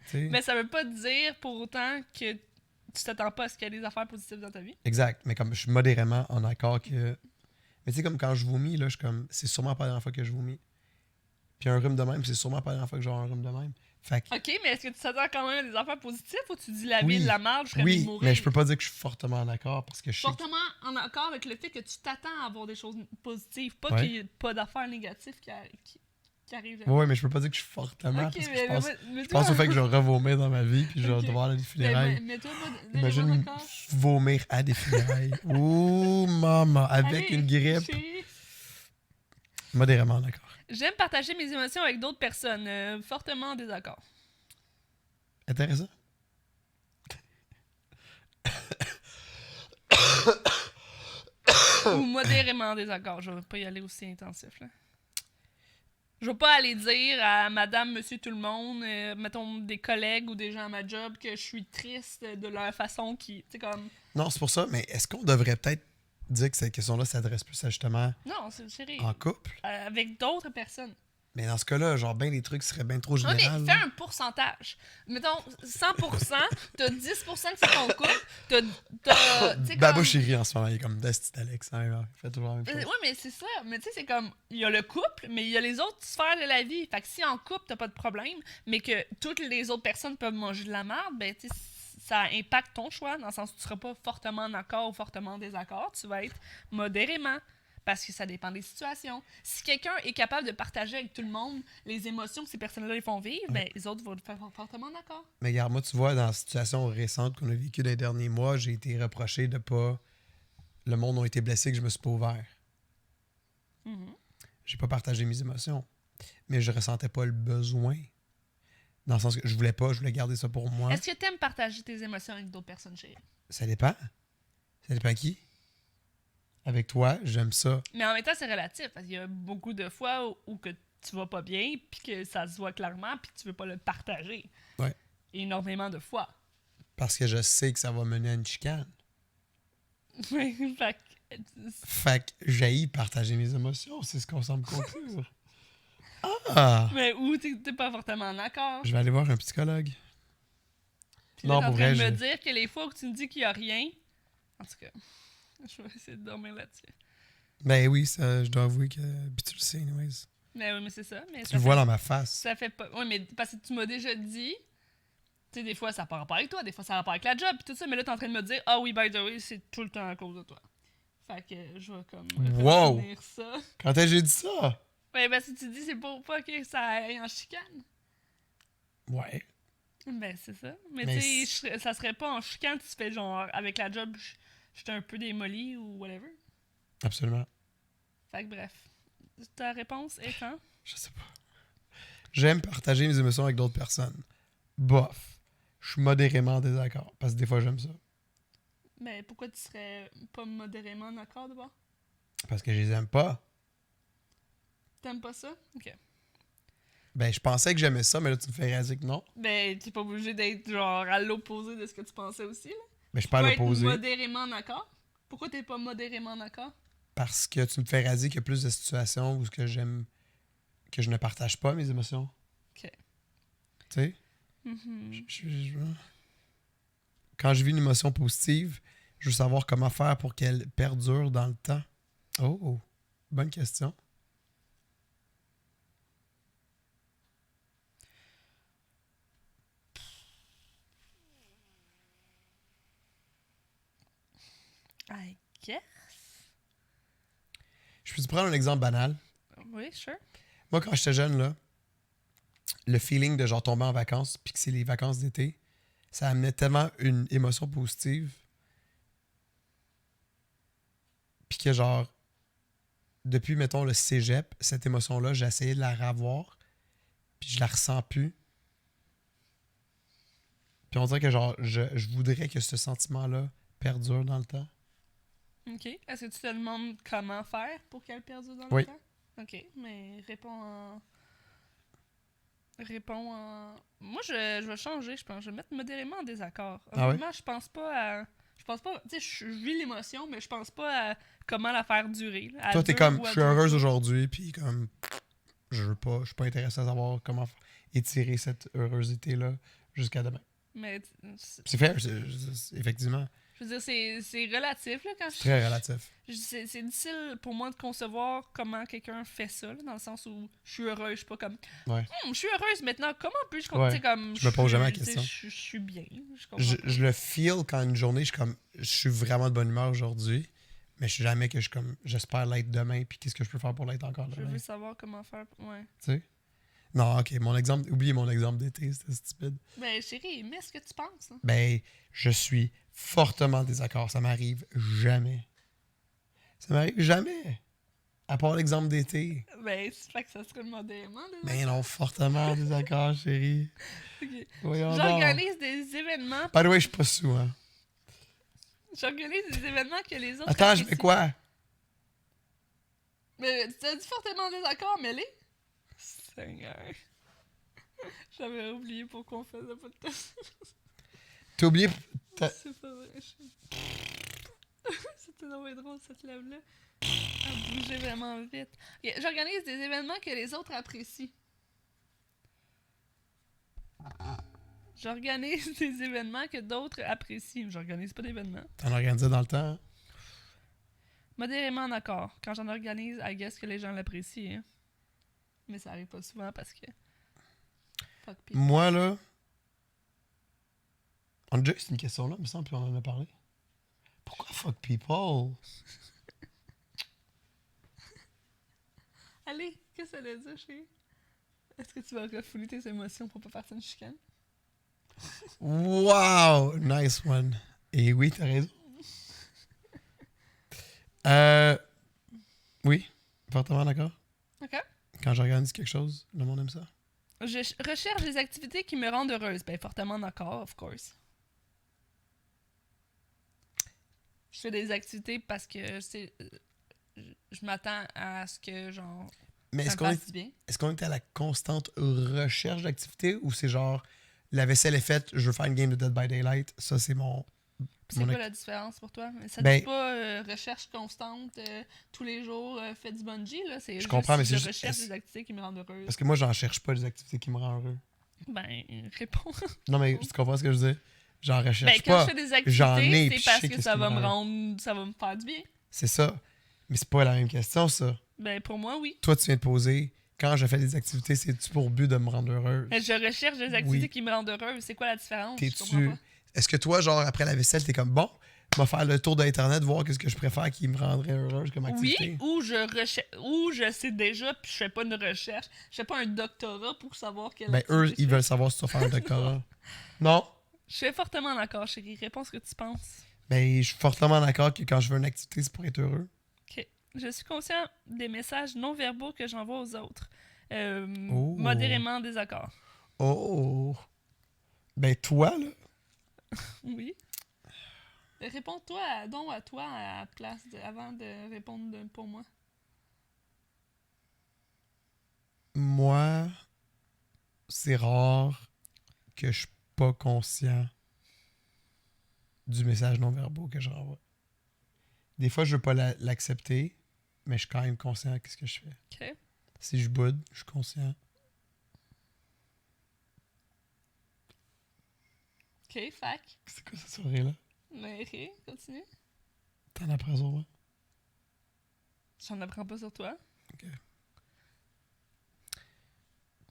Tu sais. Mais ça veut pas dire pour autant que tu t'attends pas à ce qu'il y ait des affaires positives dans ta vie. Exact. Mais comme je suis modérément en accord que. Mais tu sais, comme quand je vomis, là, je suis comme. C'est sûrement pas la dernière fois que je vomis. Puis un rhume de même, c'est sûrement pas la dernière fois que j'aurai un rhume de même. Fait que. Ok, mais est-ce que tu t'attends quand même à des affaires positives ou tu dis la vie Oui. de la merde, je serais mieux de Oui, mourir? mais je peux pas dire que je suis fortement en accord parce que je sais. Fortement en accord avec le fait que tu t'attends à avoir des choses positives, pas Ouais. qu'il n'y ait pas d'affaires négatives qui arrivent. Ouais, mais je peux pas dire que je suis fortement Ok, parce que mais, je pense au fait que je vais revomir dans ma vie puis je vais Ok. devoir aller à des funérailles. Mais toi, Imagine d'accord. vomir à des funérailles. Ouh, maman, avec Allez, une grippe. chérie. Modérément en accord. J'aime partager mes émotions avec d'autres personnes, fortement en désaccord. Intéressant. Ou modérément en désaccord. Je vais pas y aller aussi intensif, là. Je vais pas aller dire à madame, monsieur, tout le monde, mettons des collègues ou des gens à ma job, que je suis triste de leur façon qui. Tu sais, comme. Non, c'est pour ça, mais est-ce qu'on devrait peut-être dire que cette question-là s'adresse plus à justement Non, c'est chérie. en couple? Avec d'autres personnes. Mais dans ce cas-là, genre, ben des trucs seraient bien trop Non, mais généraux. fais un pourcentage. Mettons, 100%, t'as 10% que c'est ton couple, t'as. Tu sais, Baba comme. chérie en ce moment, il est comme Desti Alex. Hein, il fait toujours la même chose. Ouais, mais c'est ça. Mais tu sais, c'est comme. Il y a le couple, mais il y a les autres sphères de la vie. Fait que si en couple, t'as pas de problème, mais que toutes les autres personnes peuvent manger de la merde, ben, tu sais, ça impacte ton choix, dans le sens où tu seras pas fortement en accord ou fortement en désaccord. Tu vas être modérément. Parce que ça dépend des situations. Si quelqu'un est capable de partager avec tout le monde les émotions que ces personnes-là les font vivre, ben, les autres vont le faire fortement d'accord. Mais regarde, moi, tu vois, dans la situation récente qu'on a vécue dans les derniers mois, j'ai été reproché de pas. Le monde a été blessé que je me suis pas ouvert. Mhm. J'ai pas partagé mes émotions. Mais je ressentais pas le besoin. Dans le sens que je voulais pas, je voulais garder ça pour moi. Est-ce que tu aimes partager tes émotions avec d'autres personnes, chérie? Ça dépend. Ça dépend qui. Avec toi, j'aime ça. Mais en même temps, c'est relatif, parce qu'il y a beaucoup de fois où que tu vas pas bien, puis que ça se voit clairement, puis que tu veux pas le partager. Ouais. Énormément de fois. Parce que je sais que ça va mener à une chicane. Fait Fait que j'haïs partager mes émotions, c'est ce qu'on semble conclure. Ah! mais où t'es pas fortement d'accord. Je vais aller voir un psychologue. Puis là, Non, t'es en pour train vrai, de me je- dire que les fois où tu me dis qu'il y a rien, en tout cas, je vais essayer de dormir là-dessus. Ben oui, ça, je dois avouer que. Puis tu le sais, anyways. Mais oui, mais c'est ça. Mais Tu ça le fait, vois dans ma face. ça fait pas. Oui, mais parce que tu m'as déjà dit. Tu sais, des fois, ça part pas avec toi, des fois, ça part avec la job, pis tout ça, mais là, t'es en train de me dire, ah oui, by the way, c'est tout le temps à cause de toi. Fait que je vais comme. Wow! retenir ça. Quand est-ce que j'ai dit ça? Ouais, parce que tu dis, c'est pour pas que ça aille en chicane. Ouais. Ben, c'est ça. Mais, Mais tu sais, ça serait pas en chicane si tu fais genre, avec la job, j'étais un peu démoli ou whatever. Absolument. Fait que bref. Ta réponse étant. Je sais pas. J'aime partager mes émotions avec d'autres personnes. Bof. Je suis modérément en désaccord. Parce que des fois, j'aime ça. Mais pourquoi tu serais pas modérément d'accord d'abord? Parce que je les aime pas. T'aimes pas ça? Ok. Ben, je pensais que j'aimais ça, mais là, tu me fais réaliser que non. Ben, t'es pas obligé d'être genre à l'opposé de ce que tu pensais aussi, là. Mais je suis pas Tu à peux être l'opposé. modérément d'accord. Pourquoi t'es pas modérément d'accord? Parce que tu me fais réaliser qu'il y a plus de situations où ce que j'aime. Que je ne partage pas mes émotions. Ok. Tu sais? Mhm. Quand je vis une émotion positive, je veux savoir comment faire pour qu'elle perdure dans le temps. Oh, bonne question. I guess. Je peux te prendre un exemple banal. Oui, sure. Moi, quand j'étais jeune, là, le feeling de genre tomber en vacances puis que c'est les vacances d'été, ça amenait tellement une émotion positive. Puis que genre, depuis, mettons, le cégep, cette émotion-là, j'ai essayé de la revoir, puis je la ressens plus. Puis on dirait que genre, je voudrais que ce sentiment-là perdure dans le temps. Ok. Est-ce que tu te demandes comment faire pour qu'elle perdure dans Oui. le temps? Ok, mais réponds en. Moi, je vais changer, je pense. Je vais mettre modérément en désaccord. Ah ouais? Honnêtement, je pense pas à. Je pense pas. Tu sais, je vis l'émotion, mais je pense pas à comment la faire durer. là. Toi, Elle t'es dure comme, ou je elle suis dure heureuse pas. aujourd'hui, puis comme, je suis pas intéressé à savoir comment étirer cette heurosité-là jusqu'à demain. Mais C'est fair, effectivement. je veux dire, c'est relatif, là, quand C'est très relatif. c'est difficile pour moi de concevoir comment quelqu'un fait ça, là, dans le sens où je suis heureuse, je suis pas comme Ouais. je suis heureuse maintenant, comment puis-je Ouais. tu sais, comme Je me pose jamais la tu sais, question. je suis bien, je comprends Je, pas. je le feel quand une journée, je suis vraiment de bonne humeur aujourd'hui, mais je suis jamais que je suis comme, j'espère l'être demain, puis qu'est-ce que je peux faire pour l'être encore Je demain. veux savoir comment faire, ouais. Tu sais? Non, ok, oubliez mon exemple d'été, c'était stupide. Ben chérie, mais ce que tu penses, hein? Ben, je suis fortement en désaccord. Ça m'arrive jamais. Ça m'arrive jamais. À part l'exemple d'été. Ben, c'est fait que ça serait modérément, là. Mais non, fortement en désaccord, chérie. Ok. Voyons donc. J'organise des événements. By the way, je suis pas sous, hein. J'organise des événements que les autres. Attends, je fais apprécient. quoi? Mais tu as dit fortement en désaccord, mêlé? Seigneur. J'avais oublié pourquoi on faisait pas de test. T'as oublié. C'est pas vrai. C'était vraiment drôle cette lèvre-là. Elle bougeait vraiment vite. Ok, j'organise des événements que les autres apprécient. J'organise des événements que d'autres apprécient. J'organise pas d'événements. T'en organisais dans le temps, hein? Modérément d'accord. Quand j'en organise, I guess que les gens l'apprécient. Hein. Mais ça arrive pas souvent parce que. Fuck people. Moi, là. On a déjà eu cette question-là, il me semble, puis on en a parlé. Pourquoi fuck people? Allez, qu'est-ce que ça veut dire, chérie? Est-ce que tu vas refouler tes émotions pour pas partir une chicane? Wow! Nice one. Et oui, t'as raison. Oui, fortement d'accord. Ok. Quand j'organise quelque chose, le monde aime ça. Je recherche des activités qui me rendent heureuse. Ben, fortement d'accord, of course. Je fais des activités parce que je m'attends à ce que, genre, Mais ça est-ce me qu'on fasse du bien. est à la constante recherche d'activité ou c'est genre la vaisselle est faite, je veux faire une game de Dead by Daylight, ça c'est mon. Puis c'est mon quoi ac- la différence pour toi? Ça Ben- dit pas recherche constante, tous les jours, fais du bungee, là. C'est juste comprends, mais c'est je juste- recherche des activités qui me rendent heureuse. Parce que moi, j'en cherche pas des activités qui me rendent heureux. Ben, réponds. Non, mais tu comprends ce que je veux dire? J'en recherche Ben, quand pas. je fais des J'en ai, activités, puis c'est je parce sais que qu'est-ce ça qui va me me rend rendre, ça va me faire du bien. C'est ça. Mais c'est pas la même question, ça. Ben, pour moi, oui. Toi, tu viens de poser, quand je fais des activités, c'est-tu pour but de me rendre heureuse? Je recherche des activités qui me rendent heureuse. C'est quoi la différence? Je comprends T'es-tu. pas. Est-ce que toi, genre, après la vaisselle, t'es comme bon, je vais faire le tour d'Internet, voir qu'est-ce que je préfère qui me rendrait heureuse comme Oui, activité? ou je sais déjà, puis je fais pas une recherche. Je fais pas un doctorat pour savoir quelle Ben, eux, activité ils je veulent fais. savoir si tu vas faire un doctorat. Non? Je suis fortement d'accord, chérie. Réponds ce que tu penses. Ben, je suis fortement d'accord que quand je veux une activité, c'est pour être heureux. Ok. Je suis conscient des messages non verbaux que j'envoie aux autres. Oh. Modérément en désaccord. Oh! Ben, toi, là, Oui. Réponds-toi donc à toi à la place avant de répondre pour moi. moi, c'est rare que je suis pas conscient du message non verbal que je renvoie. Des fois, je veux pas l'accepter, mais je suis quand même conscient de ce que je fais. Ok. Si je boude, je suis conscient. Ok, fac. C'est quoi cette soirée-là? Mais ok, continue. T'en apprends sur moi? J'en apprends pas sur toi.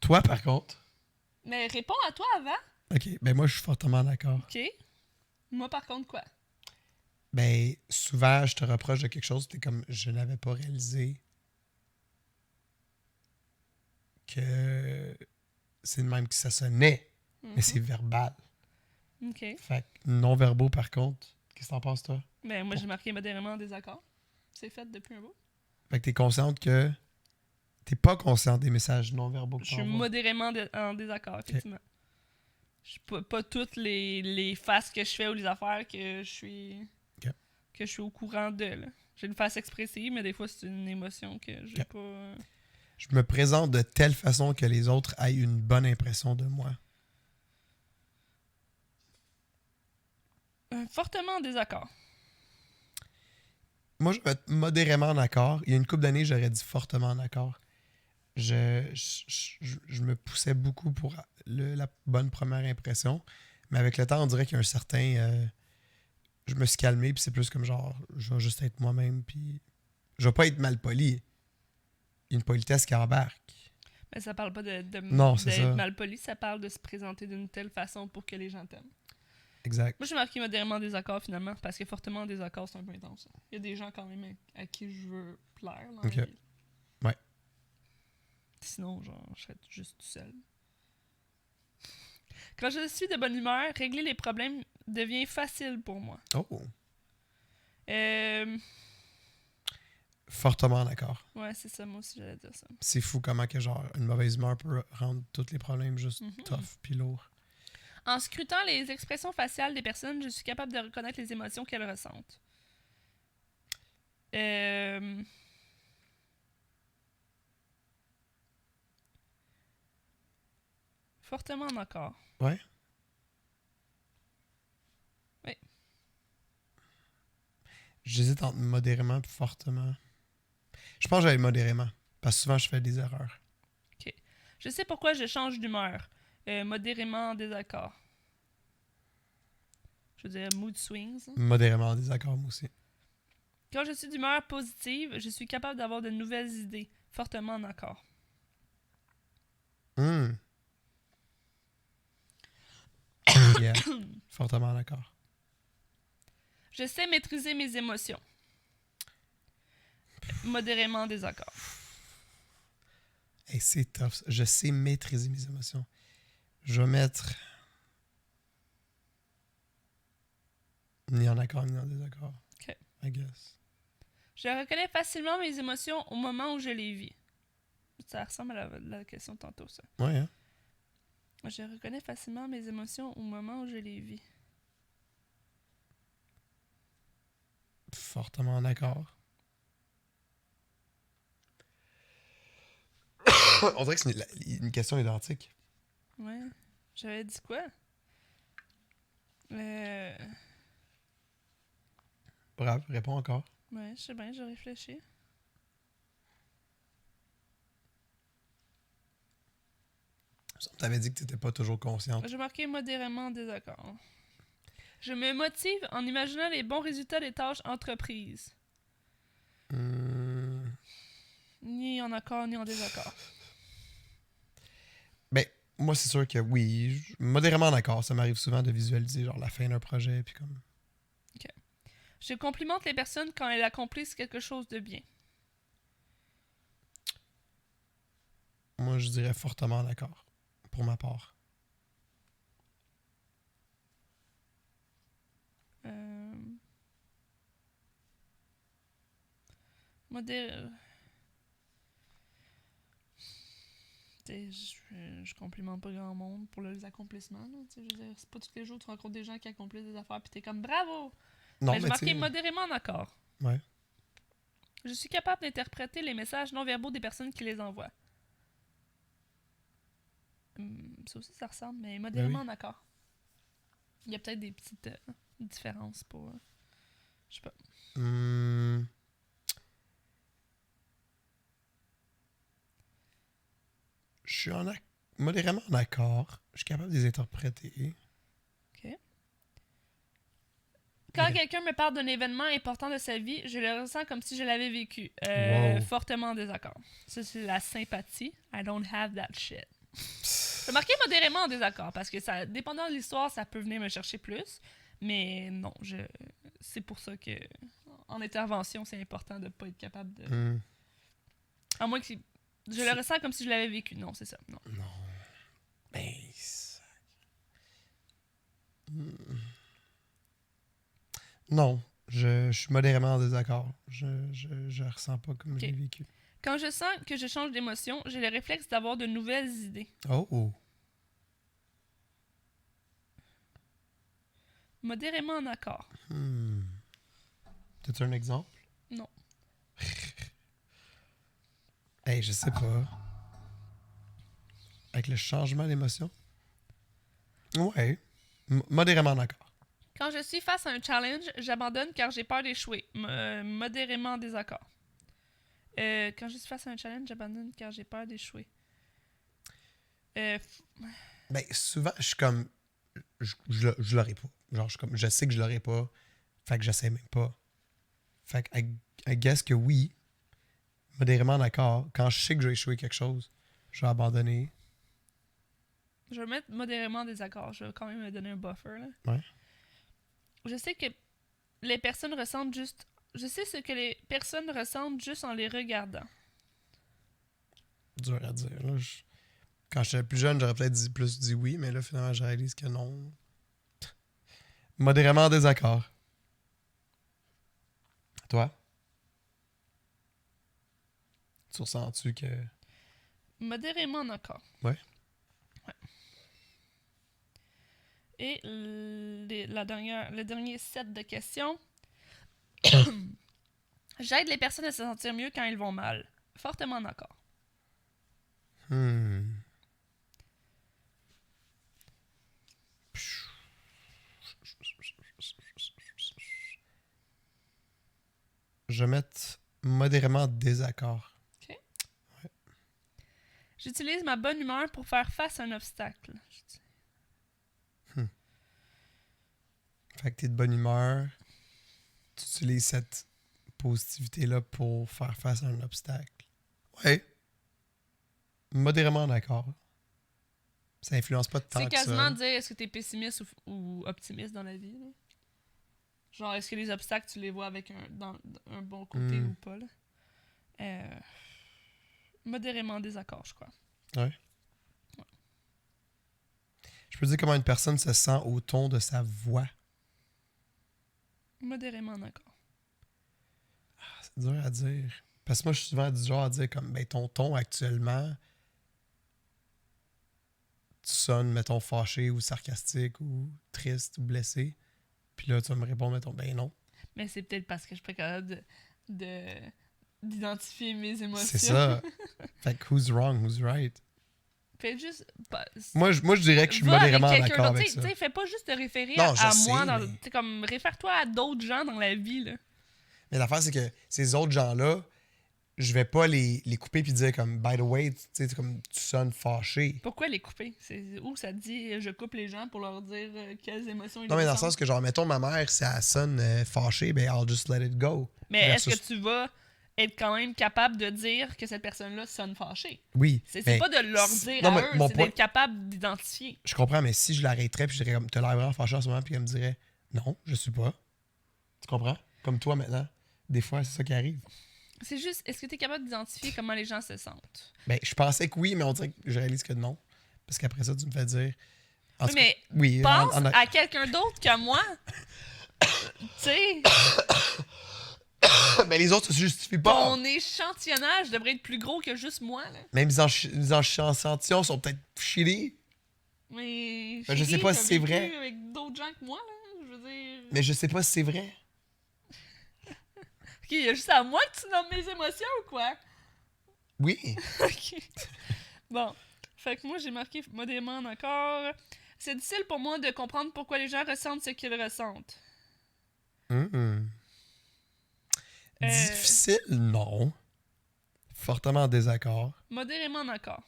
Toi, par contre... Mais réponds à toi avant. OK, ben moi, je suis fortement d'accord. Ok. Moi, par contre, quoi? Ben, souvent, je te reproche de quelque chose, t'es comme, je n'avais pas réalisé que c'est de même que ça sonnait, mais c'est verbal. Ok. Fait que non-verbaux, par contre, qu'est-ce que t'en penses, toi? Ben, moi, j'ai marqué modérément en désaccord. C'est fait depuis un bout. Fait que t'es consciente que t'es pas consciente des messages non-verbaux que Je suis t'envoies. modérément en désaccord, effectivement. Je suis pas toutes les faces que je fais ou les affaires que je suis que je suis au courant de. Là. J'ai une face expressive, mais des fois, c'est une émotion que j'ai pas... Je me présente de telle façon que les autres aient une bonne impression de moi. Fortement en désaccord. Moi, je vais être modérément en accord. Il y a une couple d'années, j'aurais dit fortement en accord. je me poussais beaucoup pour la bonne première impression. Mais avec le temps, on dirait qu'il y a un certain... je me suis calmé, puis c'est plus comme genre, je vais juste être moi-même, puis je vais pas être mal poli. Il y a une politesse qui embarque. Mais ça parle pas Non, c'est d'être ça. mal poli, ça parle de se présenter d'une telle façon pour que les gens t'aiment. Exact. Moi, j'ai marqué modérément en désaccord finalement, parce que fortement en désaccord, c'est un peu intense. Il y a des gens quand même à qui je veux plaire dans Ok. la vie. Ouais. Sinon, genre, je serais juste tout seul. Quand je suis de bonne humeur, régler les problèmes devient facile pour moi. Oh. Euh... Fortement d'accord. Ouais, c'est ça, moi aussi j'allais dire ça. C'est fou comment que genre une mauvaise humeur peut rendre tous les problèmes juste Mhm. tough puis lourds. En scrutant les expressions faciales des personnes, je suis capable de reconnaître les émotions qu'elles ressentent. Fortement d'accord. Ouais. Oui. J'hésite entre modérément et fortement. Je pense que j'allais modérément. Parce que souvent, je fais des erreurs. Ok. Je sais pourquoi je change d'humeur. Modérément en désaccord. Je veux dire, mood swings. Modérément en désaccord, moi aussi. Quand je suis d'humeur positive, je suis capable d'avoir de nouvelles idées. Fortement en accord. Yeah. Fortement d'accord. Je sais maîtriser mes émotions. Modérément en désaccord. Hey, c'est tough. Ça. Je sais maîtriser mes émotions. Je vais mettre ni en accord ni en désaccord. Ok. I guess. Je reconnais facilement mes émotions au moment où je les vis. Ça ressemble à la question de tantôt, ça. Ouais, hein? Je reconnais facilement mes émotions au moment où je les vis. Fortement en accord. On dirait que c'est une question identique. Ouais. J'avais dit quoi? Bravo, réponds encore. Ouais, je sais bien, je réfléchis. Tu avais dit que tu n'étais pas toujours consciente. J'ai marqué modérément en désaccord. Je me motive en imaginant les bons résultats des tâches entreprises. Ni en accord, ni en désaccord. Ben, moi, c'est sûr que oui. Modérément d'accord. Ça m'arrive souvent de visualiser genre la fin d'un projet. Puis comme... Je complimente les personnes quand elles accomplissent quelque chose de bien. Moi, je dirais fortement d'accord. Pour ma part. Je complimente pas grand monde pour les accomplissements. Là, je veux dire, c'est pas tous les jours que tu rencontres des gens qui accomplissent des affaires pis t'es comme bravo! Non, Mais je mais marquais tu sais... modérément en accord. Ouais. Je suis capable d'interpréter les messages non-verbaux des personnes qui les envoient. Ça aussi, ça ressemble, mais modérément en accord. Il y a peut-être des petites différences pour... je sais pas. Je suis modérément en accord. Je suis capable de les interpréter. OK. Quand quelqu'un me parle d'un événement important de sa vie, je le ressens comme si je l'avais vécu. Wow. Fortement en désaccord. Ça, c'est la sympathie. I don't have that shit. J'ai marqué modérément en désaccord parce que ça, dépendant de l'histoire, ça peut venir me chercher plus. Mais non, c'est pour ça que en intervention, c'est important de ne pas être capable de... À moins que je le ressens comme si je l'avais vécu. Non, c'est ça. Non. Ben... Non, je suis modérément en désaccord. Je ressens pas comme je l'ai vécu. Quand je sens que je change d'émotion, j'ai le réflexe d'avoir de nouvelles idées. Oh! Modérément en accord. T'as-tu un exemple? Non. Hey, je sais pas. Avec le changement d'émotion? Ouais. Modérément en accord. Quand je suis face à un challenge, j'abandonne car j'ai peur d'échouer. Modérément en désaccord. Quand je suis face à un challenge, j'abandonne car j'ai peur d'échouer. Ben, souvent, je suis comme... Je l'aurais pas. Genre, je sais que je l'aurais pas. Fait que j'essaie même pas. Fait que, I guess que oui. Modérément d'accord. Quand je sais que je vais échouer quelque chose, je vais abandonner. Je vais mettre modérément en désaccord. Je vais quand même me donner un buffer, là. Ouais. Je sais que les personnes ressentent juste... Je sais ce que les personnes ressentent juste en les regardant. Dur à dire. Là, quand j'étais plus jeune, j'aurais peut-être plus dit oui, mais là, finalement, je réalise que non. Modérément en désaccord. Toi? Tu ressens-tu que... Modérément en accord. Ouais. Et le dernier set de questions. J'aide les personnes à se sentir mieux quand ils vont mal. Fortement d'accord. Je vais mettre modérément en désaccord. OK. Ouais. J'utilise ma bonne humeur pour faire face à un obstacle. Fait que t'es de bonne humeur. Tu utilises cette positivité-là pour faire face à un obstacle. Ouais. Modérément d'accord. Ça influence pas tant C'est que ça. C'est quasiment dire est-ce que t'es pessimiste ou optimiste dans la vie. Là? Genre, est-ce que les obstacles, tu les vois avec un bon côté ou pas? Là? Modérément désaccord, je crois. Ouais. Je peux dire comment une personne se sent au ton de sa voix. Modérément d'accord. C'est dur à dire. Parce que moi, je suis souvent du genre à dire comme, ben, ton ton actuellement, tu sonnes, mettons, fâché ou sarcastique ou triste ou blessé. Puis là, tu vas me répondre, mettons, ben non. Mais c'est peut-être parce que je suis pas capable d'identifier mes émotions. C'est ça. Fait que who's wrong, who's right? Fais juste... Moi, je dirais que je suis modérément d'accord avec ça. Fais pas juste te référer non, à moi. mais... Comme, réfère-toi à d'autres gens dans la vie. Là. Mais l'affaire, c'est que ces autres gens-là, je vais pas les couper puis dire comme, by the way, comme tu sonnes fâché. Pourquoi les couper? C'est où ça te dit je coupe les gens pour leur dire quelles émotions ils Non, mais dans le ressentent? sens que, genre, mettons ma mère, si elle sonne fâchée, ben I'll just let it go. Mais est-ce que tu vas être quand même capable de dire que cette personne-là sonne fâchée? Oui. C'est pas de leur dire non, à eux, c'est point... d'être capable d'identifier. Je comprends, mais si je l'arrêterais puis je dirais comme, t'as l'air vraiment fâché en ce moment, puis elle me dirait, non, je suis pas. Tu comprends? Comme toi maintenant. Des fois, c'est ça qui arrive. C'est juste, est-ce que tu es capable d'identifier comment les gens se sentent? Ben, je pensais que oui, mais on dirait que je réalise que non. Parce qu'après ça, tu me fais dire. Oui, mais oui, pense à quelqu'un d'autre que moi. Tu sais. Ben, les autres se justifient pas. Ton échantillonnage devrait être plus gros que juste moi. Là. Même les échantillons sont peut-être shitty. Mais. Ben, je sais pas si c'est vrai. Avec d'autres gens que moi, là. Je veux dire. Mais je sais pas si c'est vrai. Ok, il y a juste à moi que tu nommes mes émotions ou quoi? Oui. Ok. Bon. Fait que moi, j'ai marqué modérément encore. C'est difficile pour moi de comprendre pourquoi les gens ressentent ce qu'ils ressentent. Difficile, non. Fortement en désaccord. Modérément d'accord.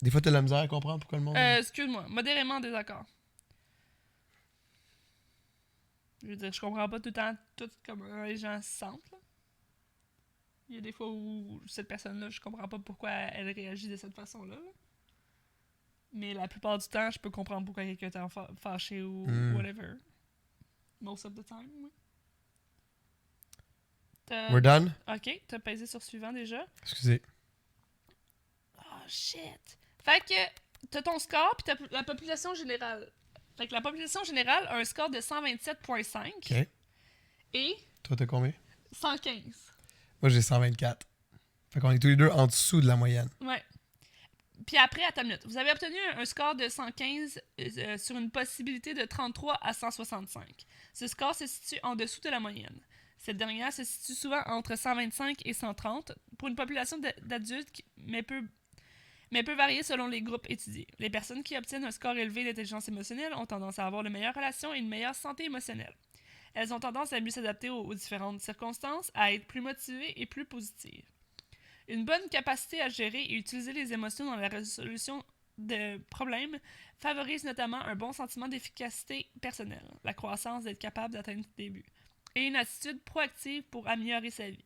Des fois, t'as de la misère à comprendre pourquoi le monde... Excuse-moi. Modérément en désaccord. Je veux dire, je comprends pas tout le temps tout comment les gens se sentent. Là. Il y a des fois où cette personne-là, je comprends pas pourquoi elle réagit de cette façon-là. Là. Mais la plupart du temps, je peux comprendre pourquoi quelqu'un est fâché ou whatever. Most of the time, oui. We're done? Ok, t'as pesé sur suivant déjà. Excusez. Oh shit! Fait que t'as ton score pis t'as la population générale. Fait que la population générale a un score de 127.5. OK. Et... Toi, t'as combien? 115. Moi, j'ai 124. Fait qu'on est tous les deux en dessous de la moyenne. Ouais. Puis après, à ta minute, vous avez obtenu un score de 115 sur une possibilité de 33 à 165. Ce score se situe en dessous de la moyenne. Cette dernière se situe souvent entre 125 et 130 pour une population d'adultes, mais peut varier selon les groupes étudiés. Les personnes qui obtiennent un score élevé d'intelligence émotionnelle ont tendance à avoir de meilleures relations et une meilleure santé émotionnelle. Elles ont tendance à mieux s'adapter aux différentes circonstances, à être plus motivées et plus positives. Une bonne capacité à gérer et utiliser les émotions dans la résolution de problèmes favorise notamment un bon sentiment d'efficacité personnelle, la croissance d'être capable d'atteindre des buts, et une attitude proactive pour améliorer sa vie.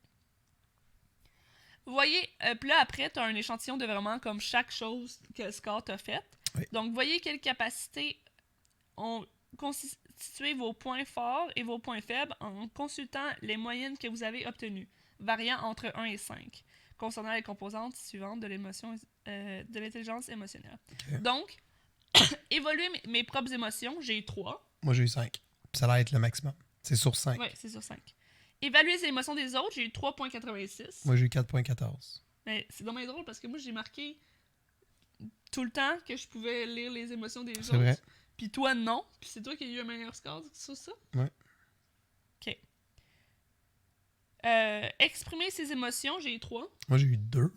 Vous voyez, puis là après, tu as un échantillon de vraiment comme chaque chose que Scott a fait. Oui. Donc, voyez quelles capacités ont constitué vos points forts et vos points faibles en consultant les moyennes que vous avez obtenues, variant entre 1 et 5, concernant les composantes suivantes de l'émotion de l'intelligence émotionnelle. Okay. Donc, évoluer mes propres émotions, j'ai eu 3. Moi, j'ai eu 5. Puis ça va être le maximum. C'est sur 5. Oui, c'est sur 5. Évaluer les émotions des autres, j'ai eu 3.86. Moi, j'ai eu 4.14. Mais c'est dommage drôle parce que moi, j'ai marqué tout le temps que je pouvais lire les émotions des autres. C'est vrai. Puis toi, non. Puis c'est toi qui as eu un meilleur score sur ça. Ouais. OK. Exprimer ses émotions, j'ai eu 3. Moi, j'ai eu 2.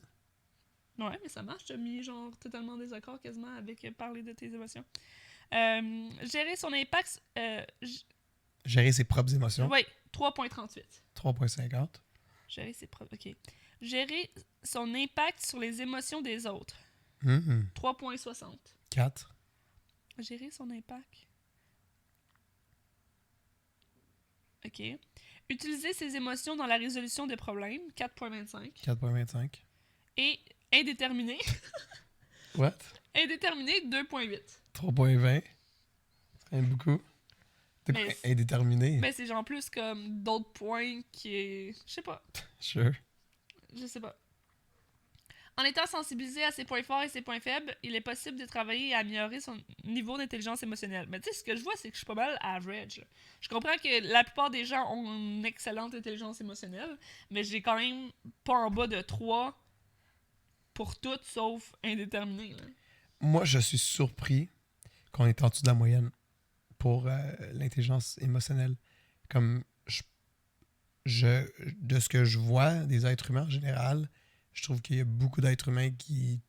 Ouais, mais ça marche. T'as mis genre totalement en désaccord quasiment avec parler de tes émotions. Gérer son impact... Gérer ses propres émotions. Oui, 3.38. 3.50. Gérer ses propres... OK. Gérer son impact sur les émotions des autres. 3.60. 4. Gérer son impact. OK. Utiliser ses émotions dans la résolution des problèmes. 4.25. 4.25. Et indéterminé. What? Indéterminé, 2.8. 3.20. C'est quand même beaucoup. Mais indéterminé. Mais c'est genre plus comme d'autres points qui est... Je sais pas. Sure. Je sais pas. En étant sensibilisé à ses points forts et ses points faibles, il est possible de travailler et améliorer son niveau d'intelligence émotionnelle. Mais tu sais, ce que je vois, c'est que je suis pas mal average. Là. Je comprends que la plupart des gens ont une excellente intelligence émotionnelle, mais j'ai quand même pas en bas de 3 pour toutes, sauf indéterminé. Là. Moi, je suis surpris qu'on est en dessous de la moyenne pour l'intelligence émotionnelle. Comme de ce que je vois des êtres humains en général, je trouve qu'il y a beaucoup d'êtres humains qui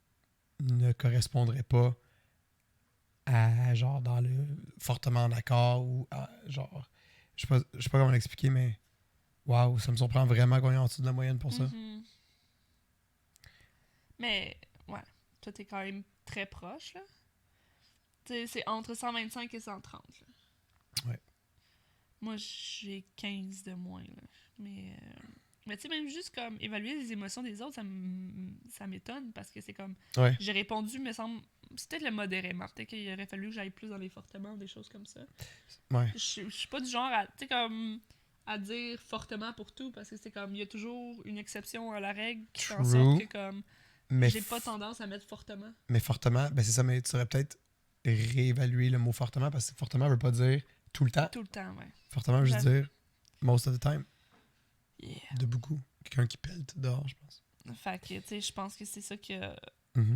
ne correspondraient pas à genre dans le fortement d'accord ou à, genre je sais pas comment l'expliquer, mais waouh, ça me surprend vraiment qu'on est en dessous de la moyenne pour ça. Mm-hmm. Mais ouais, toi t'es quand même très proche là. T'sais, c'est entre 125 et 130 là. Ouais. Moi j'ai 15 de moins là. Mais tu sais, même juste comme évaluer les émotions des autres, ça m'étonne parce que c'est comme. Ouais. J'ai répondu, me semble. C'est peut-être le modérément. Peut-être qu'il aurait fallu que j'aille plus dans les fortement, des choses comme ça. Ouais. Je suis pas du genre à. Tu sais, comme. À dire fortement pour tout parce que c'est comme. Il y a toujours une exception à la règle qui fait en sorte que comme. Mais j'ai pas tendance à mettre fortement. Mais fortement, ben c'est ça, mais tu aurais peut-être réévaluer le mot fortement parce que fortement veut pas dire tout le temps. Tout le temps, ouais. Fortement veut juste dire most of the time. Yeah. De beaucoup. Quelqu'un qui pèle dehors, je pense. Fait que, tu sais, je pense que c'est ça qui a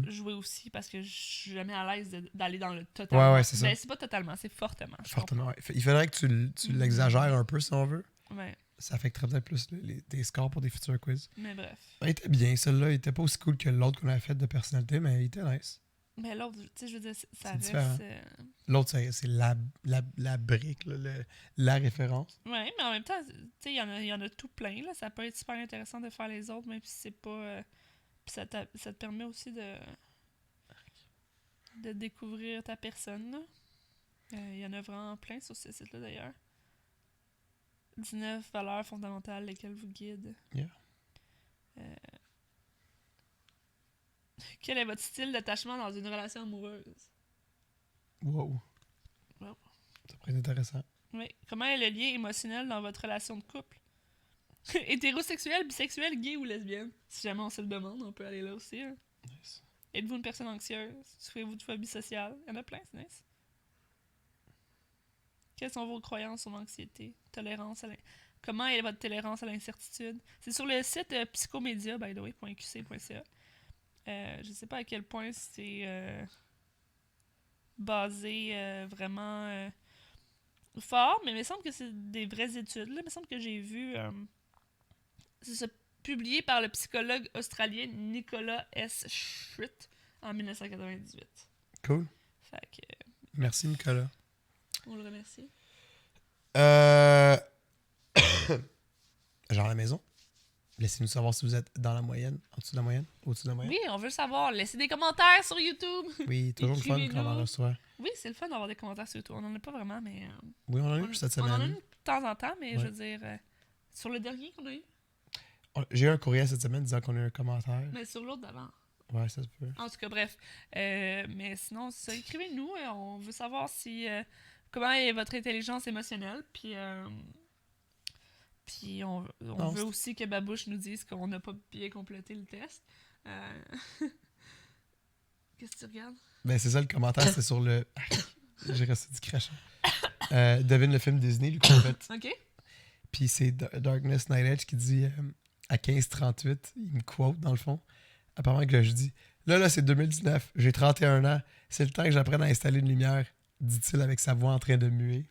joué aussi parce que je suis jamais à l'aise d'aller dans le totalement. Ouais, c'est ça. Mais c'est pas totalement, c'est fortement. Fortement, ouais. Il faudrait que tu l'exagères un peu si on veut. Ouais. Ça affecterait peut-être plus tes scores pour des futurs quiz. Mais bref. Il était bien, celui-là. Il était pas aussi cool que l'autre qu'on avait fait de personnalité, mais il était nice. Mais l'autre, tu sais, je veux dire, ça C'est reste. L'autre, c'est la brique, là, la référence. Ouais, mais en même temps, tu sais, il y en a tout plein, là. Ça peut être super intéressant de faire les autres, même si c'est pas. Puis ça te permet aussi de découvrir ta personne, là. Il y en a vraiment plein sur ce site-là, d'ailleurs. 19 valeurs fondamentales lesquelles vous guident. Yeah. Quel est votre style d'attachement dans une relation amoureuse? Wow. Wow. Ça pourrait être intéressant. Oui. Comment est le lien émotionnel dans votre relation de couple? Hétérosexuel, bisexuel, gay ou lesbienne? Si jamais on se le demande, on peut aller là aussi. Hein. Nice. Êtes-vous une personne anxieuse? Souffrez-vous de phobie sociale? Il y en a plein, c'est nice. Quelles sont vos croyances sur l'anxiété? Tolérance à Comment est votre tolérance à l'incertitude? C'est sur le site psychomédia, by the way, .qc.ca. Je sais pas à quel point c'est basé vraiment fort, mais il me semble que c'est des vraies études. Là. Il me semble que j'ai vu... c'est ça, publié par le psychologue australien Nicholas S. Schritt en 1998. Cool. Fait que... Merci, Nicolas. On le remercie. Genre la maison. Laissez-nous savoir si vous êtes dans la moyenne, en dessous de la moyenne, au-dessus de la moyenne. Oui, on veut le savoir. Laissez des commentaires sur YouTube. Oui, toujours le fun quand on en Écrivez-nous. reçoit. Oui, c'est le fun d'avoir des commentaires sur YouTube. On en a pas vraiment, mais... Oui, on en a eu cette on en a semaine. une de temps en temps, mais Ouais. je veux dire... sur le dernier qu'on a eu, J'ai eu un courriel cette semaine disant qu'on a eu un commentaire. mais sur l'autre d'avant. Ouais, ça se peut. En tout cas, bref. Mais sinon, ça, écrivez-nous. On veut savoir si comment est votre intelligence émotionnelle. Puis on Non, veut c'est- aussi que Babouche nous dise qu'on n'a pas bien complété le test. Qu'est-ce que tu regardes? Ben, c'est ça, le commentaire, c'était sur le... J'ai resté du crachat. Devine le film Disney, lui, en fait. OK. Puis c'est Darkness Night Edge qui dit à 15h38, il me quote dans le fond. Apparemment que je dis là, c'est 2019, j'ai 31 ans, c'est le temps que j'apprenne à installer une lumière, dit-il avec sa voix en train de muer.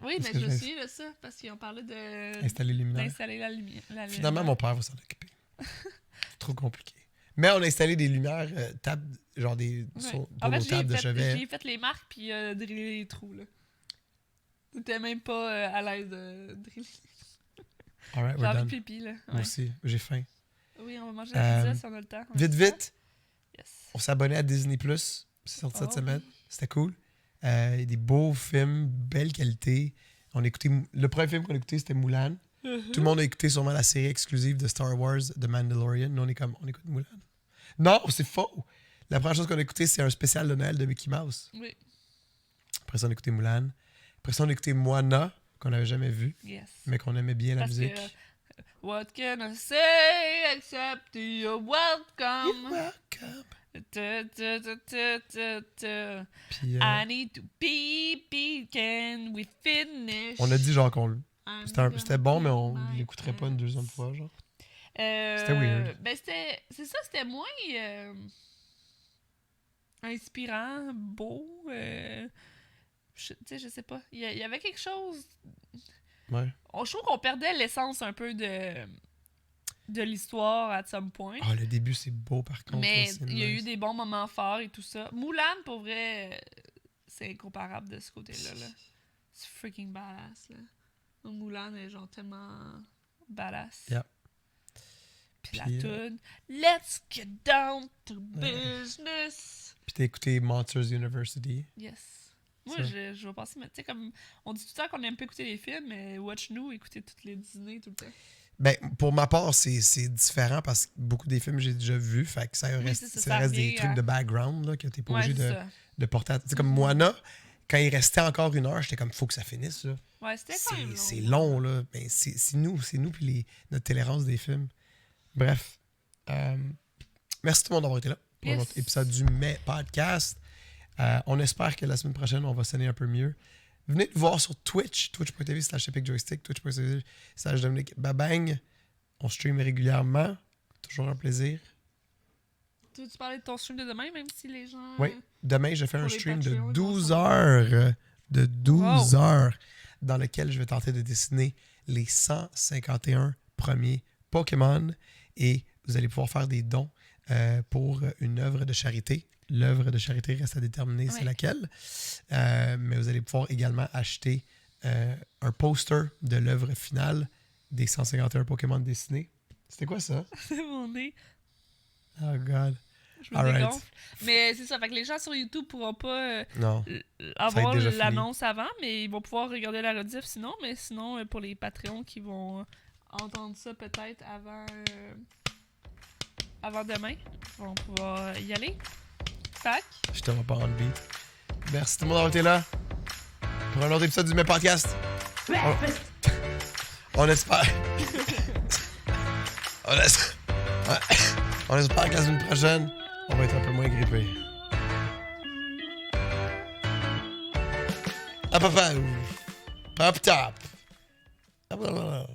Oui, Est-ce mais que je je- suis de ça, parce qu'ils ont parlé Installer les lumières. d'installer la lumière. Finalement, mon père va s'en occuper. Trop compliqué. Mais on a installé des lumières, tables, genre des Ouais. pour En fait, nos tables de chevet. j'ai fait les marques puis driller les trous, là. T'étais même pas à l'aise de driller. Alright, J'ai we're envie de done. pipi, là. Moi Ouais. aussi, j'ai faim. Oui, on va manger la Euh, pizza si on a le temps. Vite, vite, Yes. on s'est abonné à Disney+. C'est sorti cette Oh, semaine. oui. C'était cool. Il y a des beaux films, belle qualité. On a écouté... Le premier film qu'on a écouté, c'était Mulan. Tout le monde a écouté sûrement la série exclusive de Star Wars, The Mandalorian. Nous, on est comme, on écoute Mulan. Non, c'est faux! La première chose qu'on a écouté, c'est un spécial de Noël de Mickey Mouse. Oui, Après ça, on a écouté Mulan. Après ça, on a écouté Moana, qu'on n'avait jamais vu, yes. mais qu'on aimait bien la Parce musique. que, what can I say except you're welcome? You're welcome. Ta, ta, ta, ta, ta, ta. Puis, I need to pee, can we finish? on a dit genre qu'on... I'm C'était bon, mais on gonna l'écouterait pas une deuxième fois, genre. C'était weird. Ben c'est ça, c'était moins inspirant, beau. Tu sais, je sais pas. Il y avait quelque chose. Ouais. Je trouve qu'on perdait l'essence un peu de l'histoire à some point. Ah, le début, c'est beau, par contre. Mais là, c'est il y a eu nice. des bons moments forts et tout ça. Mulan, pour vrai, c'est incomparable de ce côté-là. Là. C'est freaking badass. Là. Mulan est genre tellement badass. Yeah. Puis la Puis, tune Let's get down to business. Puis t'as écouté Monsters University. Yes. Moi, Ça. je vais passer, mais tu sais, comme on dit tout le temps qu'on n'aime pas écouter les films, mais watch-nous écouter toutes les Disney tout le temps. Ben, pour ma part, c'est différent parce que beaucoup des films j'ai déjà vus. Fait que ça Oui, reste, c'est ça, ça ça reste des revient trucs à- de background là, que t'es pas Ouais, obligé c'est de, ça. de porter. Tu sais, comme Moana, quand il restait encore 1 heure, j'étais comme, faut que ça finisse. Là. Ouais, c'était quand même long. C'est long, là. Ben, c'est nous puis notre tolérance des films. Bref. Merci tout le monde d'avoir été là pour Yes. notre épisode du Mai Podcast. On espère que la semaine prochaine, on va sonner un peu mieux. Venez nous voir sur Twitch, twitch.tv/epicjoystick, twitch.tv/Dominique Babang. On stream régulièrement. Toujours un plaisir. Tu veux-tu parler de ton stream de demain, même si les gens... Oui, demain, je fais Pour un les stream de Patreons, ils 12 vont heures. De 12 Wow. heures. Dans lequel je vais tenter de dessiner les 151 premiers Pokémon. Et vous allez pouvoir faire des dons pour une œuvre de charité. L'œuvre de charité reste à déterminer c'est Oui. laquelle. Mais vous allez pouvoir également acheter un poster de l'œuvre finale des 151 Pokémon dessinés. C'était quoi ça? C'est mon nez. Oh God. Je me Alright. dégonfle. Mais c'est ça, fait que les gens sur YouTube pourront pas Non. avoir déjà fini. l'annonce avant, mais ils vont pouvoir regarder la rediff sinon. Mais sinon, pour les Patreons qui vont entendre ça peut-être avant demain, ils vont pouvoir y aller. Fac. Je te vois pas en beat. Merci tout le monde d'avoir été là. Pour un autre épisode du même podcast. On espère. On espère que la semaine prochaine, on va être un peu moins grippé. Hop, hop, hop. Pop top. Hop, hop, hop.